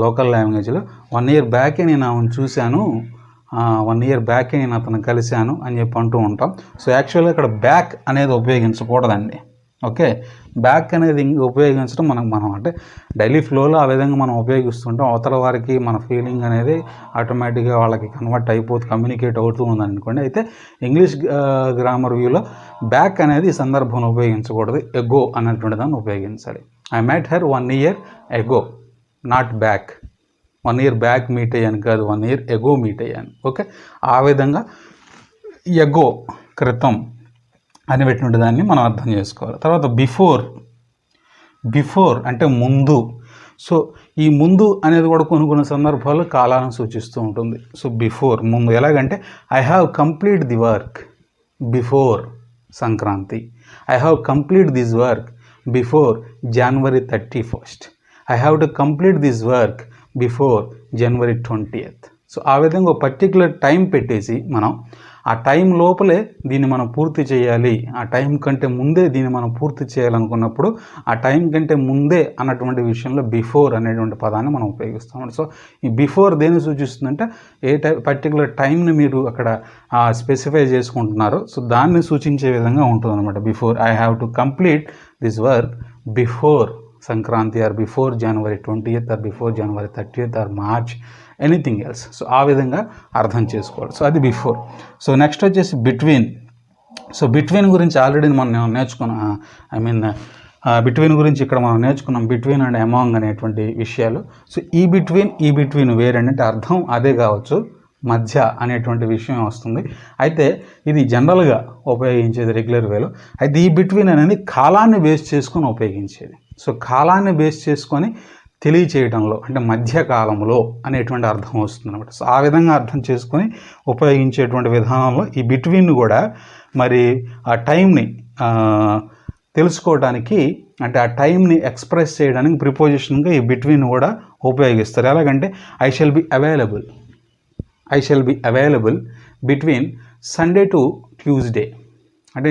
లోకల్ లాంగ్వేజ్లో. 1 year బ్యాకే నేను ఆమెను చూశాను, 1 year బ్యాకే నేను అతను కలిశాను అని చెప్పి అంటూ ఉంటాం. సో యాక్చువల్గా ఇక్కడ బ్యాక్ అనేది ఉపయోగించకూడదండి. ఓకే, బ్యాక్ అనేది ఉపయోగించడం మనం అంటే డైలీ ఫ్లోలో ఆ విధంగా మనం ఉపయోగిస్తుంటాం. అవతల వారికి మన ఫీలింగ్ అనేది ఆటోమేటిక్గా వాళ్ళకి కన్వర్ట్ అయిపోతూ కమ్యూనికేట్ అవుతూ ఉందని అనుకోండి. అయితే ఇంగ్లీష్ గ్రామర్ వ్యూలో బ్యాక్ అనేది ఈ సందర్భంలో ఉపయోగించకూడదు, ఎగో అనేటువంటి దాన్ని ఉపయోగించాలి. I met her 1 year ago, not back. 1 year back meet అయ్యాను కాదు, 1 year ago మీట్ అయ్యాను. ఓకే, ఆ విధంగా ఎగో క్రితం అనేటువంటి దాన్ని మనం అర్థం చేసుకోవాలి. తర్వాత బిఫోర్ అంటే ముందు. సో ఈ ముందు అనేది కూడా కొన్ని సందర్భాల్లో కాలాలను సూచిస్తూ ఉంటుంది. సో బిఫోర్ ముందు, ఎలాగంటే I have complete the work before Sankranti, I have complete this work before January 31st, I have to complete this work before January 20th. So ఆ విధంగా ఒక పర్టికులర్ టైం పెట్టేసి మనం ఆ టైం లోపలే దీన్ని మనం పూర్తి చేయాలి, ఆ టైం కంటే ముందే దీన్ని మనం పూర్తి చేయాలనుకున్నప్పుడు ఆ టైం కంటే ముందే అన్నటువంటి విషయంలో బిఫోర్ అనేటువంటి పదాన్ని మనం ఉపయోగిస్తాం. సో ఈ బిఫోర్ దేన్ని సూచిస్తుందంటే పర్టికులర్ టైంని మీరు అక్కడ స్పెసిఫై చేసుకుంటున్నారు, సో దాన్ని సూచించే విధంగా ఉంటుంది అనమాట. Before I have to complete this work before Sankranti, are before January 20th, are before January 30th, are March anything else. So ఆ విధంగా అర్థం చేసుకోవాలి. సో అది బిఫోర్. సో నెక్స్ట్ వచ్చేసి బిట్వీన్. సో బిట్వీన్ గురించి ఆల్రెడీ మనం నేర్చుకున్నాం. బిట్వీన్ గురించి ఇక్కడ మనం నేర్చుకున్నాం, బిట్వీన్ అండ్ అమాంగ్ అనేటువంటి విషయాలు. సో ఈ బిట్వీన్ వేరేంటే అర్థం అదే కావచ్చు, మధ్య అనేటువంటి విషయం వస్తుంది. అయితే ఇది జనరల్గా ఉపయోగించేది రెగ్యులర్ వేలో. అయితే ఈ బిట్వీన్ అనేది కాలాన్ని బేస్ చేసుకొని ఉపయోగించేది. సో కాలాన్ని బేస్ చేసుకొని తెలియచేయడంలో అంటే మధ్యకాలంలో అనేటువంటి అర్థం వస్తుంది అనమాట. సో ఆ విధంగా అర్థం చేసుకొని ఉపయోగించేటువంటి విధానంలో ఈ బిట్వీన్ కూడా మరి ఆ టైంని తెలుసుకోవడానికి అంటే ఆ టైంని ఎక్స్ప్రెస్ చేయడానికి ప్రిపోజిషన్గా ఈ బిట్వీన్ కూడా ఉపయోగిస్తారు. ఎలాగంటే I shall be available between Sunday to Tuesday. అంటే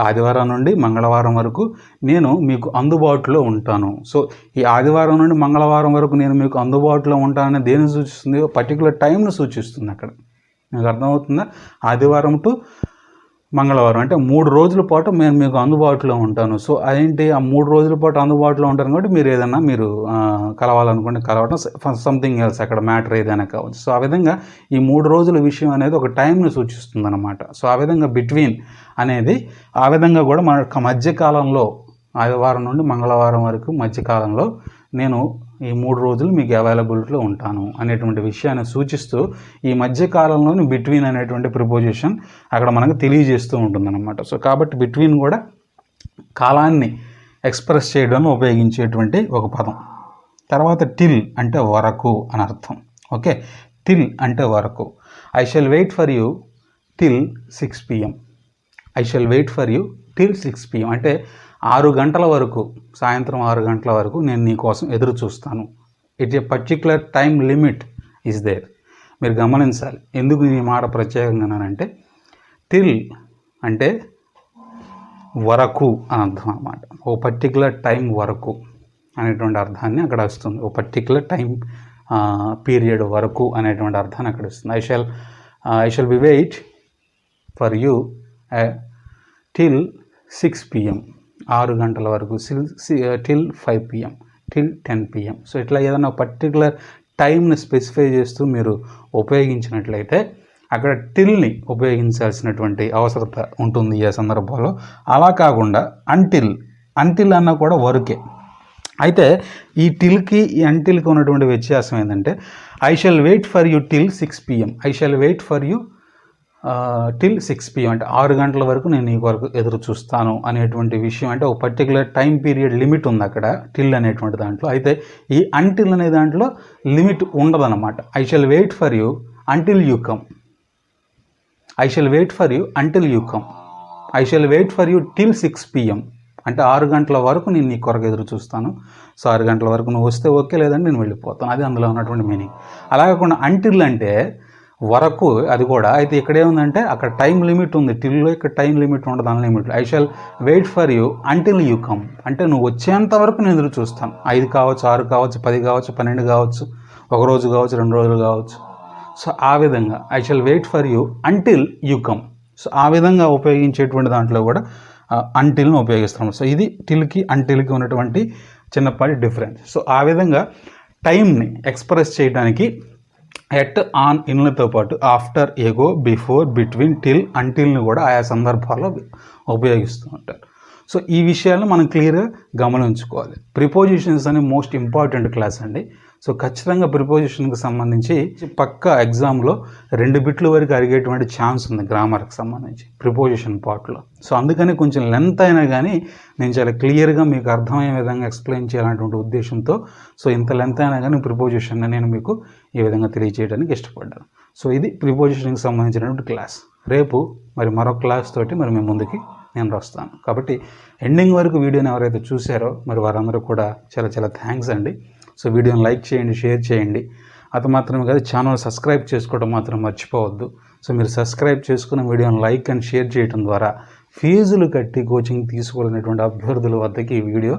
ఆదివారం నుండి మంగళవారం వరకు నేను మీకు అందుబాటులో ఉంటాను. సో ఈ ఆదివారం నుండి మంగళవారం వరకు నేను మీకు అందుబాటులో ఉంటానని దేన్ని సూచిస్తుంది? పర్టికులర్ టైంను సూచిస్తుంది. అక్కడ మీకు అర్థమవుతుందా? ఆదివారం టు మంగళవారం అంటే 3 రోజుల పాటు నేను మీకు అందుబాటులో ఉంటాను. సో అదేంటి, ఆ 3 రోజుల పాటు అందుబాటులో ఉంటాను కాబట్టి మీరు ఏదన్నా కలవాలనుకోండి, కలవడం సంథింగ్ ఎల్స్, అక్కడ మ్యాటర్ ఏదైనా కావచ్చు. సో ఆ విధంగా ఈ 3 రోజుల విషయం అనేది ఒక టైంని సూచిస్తుంది అనమాట. సో ఆ విధంగా బిట్వీన్ అనేది ఆ విధంగా కూడా మన మధ్యకాలంలో ఆదివారం నుండి మంగళవారం వరకు మధ్యకాలంలో నేను ఈ 3 రోజులు మీకు అవైలబిలిటీలో ఉంటాను అనేటువంటి విషయాన్ని సూచిస్తూ ఈ మధ్యకాలంలోని బిట్వీన్ అనేటువంటి ప్రిపోజిషన్ అక్కడ మనకు తెలియజేస్తూ ఉంటుందన్నమాట. సో కాబట్టి బిట్వీన్ కూడా కాలాన్ని ఎక్స్ప్రెస్ చేయడంలో ఉపయోగించేటువంటి ఒక పదం. తర్వాత టిల్ అంటే వరకు అని అర్థం. ఓకే, టిల్ అంటే వరకు. I shall wait for you till 6 PM. I shall wait for you till 6 PM అంటే 6 గంటల వరకు, సాయంత్రం 6 గంటల వరకు నేను నీ కోసం ఎదురు చూస్తాను. It's a particular time limit is there. మీరు గమనించాలి ఎందుకు ఈ మాట ప్రత్యేకంగానంటే టిల్ అంటే వరకు అని అర్థం అన్నమాట. ఓ పర్టిక్యులర్ టైం వరకు అనేటువంటి అర్థాన్ని అక్కడ వస్తుంది. ఓ పర్టిక్యులర్ టైం పీరియడ్ వరకు అనేటువంటి అర్థాన్ని అక్కడ వస్తుంది. I shall be wait for you till 6 PM 6 గంటల వరకు, till 5 PM, till 10 PM. So ఇట్లా ఏదైనా పర్టికులర్ టైంని స్పెసిఫై చేస్తూ మీరు ఉపయోగించినట్లయితే అక్కడ టిల్ని ఉపయోగించాల్సినటువంటి అవసరత ఉంటుంది ఈ సందర్భంలో. అలా కాకుండా అంటిల్ అన్న కూడా వరకే. అయితే ఈ టిల్కి ఈ అంటిల్కి ఉన్నటువంటి వ్యత్యాసం ఏంటంటే I shall wait for you till 6 PM, I shall wait for you till 6 PM అంటే 6 గంటల వరకు నేను నీ వరకు ఎదురు చూస్తాను అనేటువంటి విషయం. అంటే ఒక పర్టికులర్ టైం పీరియడ్ లిమిట్ ఉంది అక్కడ టిల్ అనేటువంటి దాంట్లో. అయితే ఈ అంటిల్ అనే దాంట్లో లిమిట్ ఉండదన్నమాట. I shall wait for you until you come, I shall wait for you until you come, I shall wait for you till 6 PM అంటే 6 గంటల వరకు నేను నీ కొరకు ఎదురు చూస్తాను. సో 6 గంటల వరకు నువ్వు వస్తే ఓకే, లేదంటే నేను వెళ్ళిపోతాను. అది అందులో ఉన్నటువంటి మీనింగ్. అలా కాకుండా అంటిల్ అంటే వరకు, అది కూడా. అయితే ఇక్కడ ఏముందంటే అక్కడ టైం లిమిట్ ఉంది, టిల్లో ఇక్కడ టైం లిమిట్ ఉండదు, unlimited. I shall wait for you until you come అంటే నువ్వు వచ్చేంత వరకు నేను ఎదురు చూస్తాను. 5 కావచ్చు, 6 కావచ్చు, 10 కావచ్చు, 12 కావచ్చు, 1 రోజు కావచ్చు, 2 రోజులు కావచ్చు. సో ఆ విధంగా I shall wait for you until you come. So ఆ విధంగా ఉపయోగించేటువంటి దాంట్లో కూడా అంటిల్ని ఉపయోగిస్తాం. సో ఇది టిల్కి అంటిల్కి ఉన్నటువంటి చిన్నపాటి డిఫరెన్స్. సో ఆ విధంగా టైంని ఎక్స్ప్రెస్ చేయడానికి ఎట్, ఆన్, ఇన్లతో పాటు ఆఫ్టర్, ఎగో, బిఫోర్, బిట్వీన్, టిల్, అంటిల్ని కూడా ఆయా సందర్భాల్లో ఉపయోగిస్తూ ఉంటారు. సో ఈ విషయాలను మనం క్లియర్గా గమనించుకోవాలి. ప్రిపోజిషన్స్ అనే మోస్ట్ ఇంపార్టెంట్ క్లాస్ అండి. సో ఖచ్చితంగా ప్రిపోజిషన్కి సంబంధించి పక్కా ఎగ్జామ్లో 2 బిట్ల వరకు అడిగేటువంటి ఛాన్స్ ఉంది గ్రామర్కి సంబంధించి ప్రిపోజిషన్ పార్ట్లో. సో అందుకని కొంచెం లెంత్ అయినా కానీ నేను చాలా క్లియర్గా మీకు అర్థమయ్యే విధంగా ఎక్స్ప్లెయిన్ చేయాలనేటువంటి ఉద్దేశంతో సో ఇంత లెంత్ అయినా కానీ ప్రిపోజిషన్ని నేను మీకు ఈ విధంగా తెలియజేయడానికి ఇష్టపడ్డాను. సో ఇది ప్రిపోజిషన్కి సంబంధించినటువంటి క్లాస్. రేపు మరి మరొక క్లాస్ తోటి మరి మేము ముందుకి నేను వస్తాను. కాబట్టి ఎండింగ్ వరకు వీడియోని ఎవరైతే చూసారో మరి వారందరూ కూడా చాలా చాలా థ్యాంక్స్ అండి. సో వీడియోని లైక్ చేయండి, షేర్ చేయండి. అది మాత్రమే కాదు, ఛానల్ సబ్స్క్రైబ్ చేసుకోవడం మాత్రం మర్చిపోవద్దు. సో మీరు సబ్స్క్రైబ్ చేసుకున్న వీడియోని లైక్ అండ్ షేర్ చేయడం ద్వారా ఫీజులు కట్టి కోచింగ్ తీసుకోవాలనేటువంటి అభ్యర్థుల వద్దకి ఈ వీడియో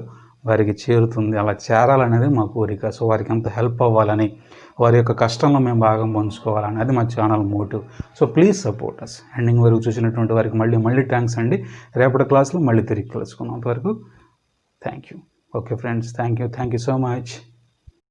వారికి చేరుతుంది. అలా చేరాలనేది మా కోరిక. సో వారికి అంత హెల్ప్ అవ్వాలని, వారి యొక్క కష్టంలో మేము భాగం పంచుకోవాలని, అది మా channel motive. So please support us. Ending వరకు చూసినటువంటి వారికి మళ్ళీ థ్యాంక్స్ అండి. రేపటి క్లాస్లో మళ్ళీ తిరిగి కలుసుకున్నాం. అంతవరకు thank you. Okay friends, thank you so much.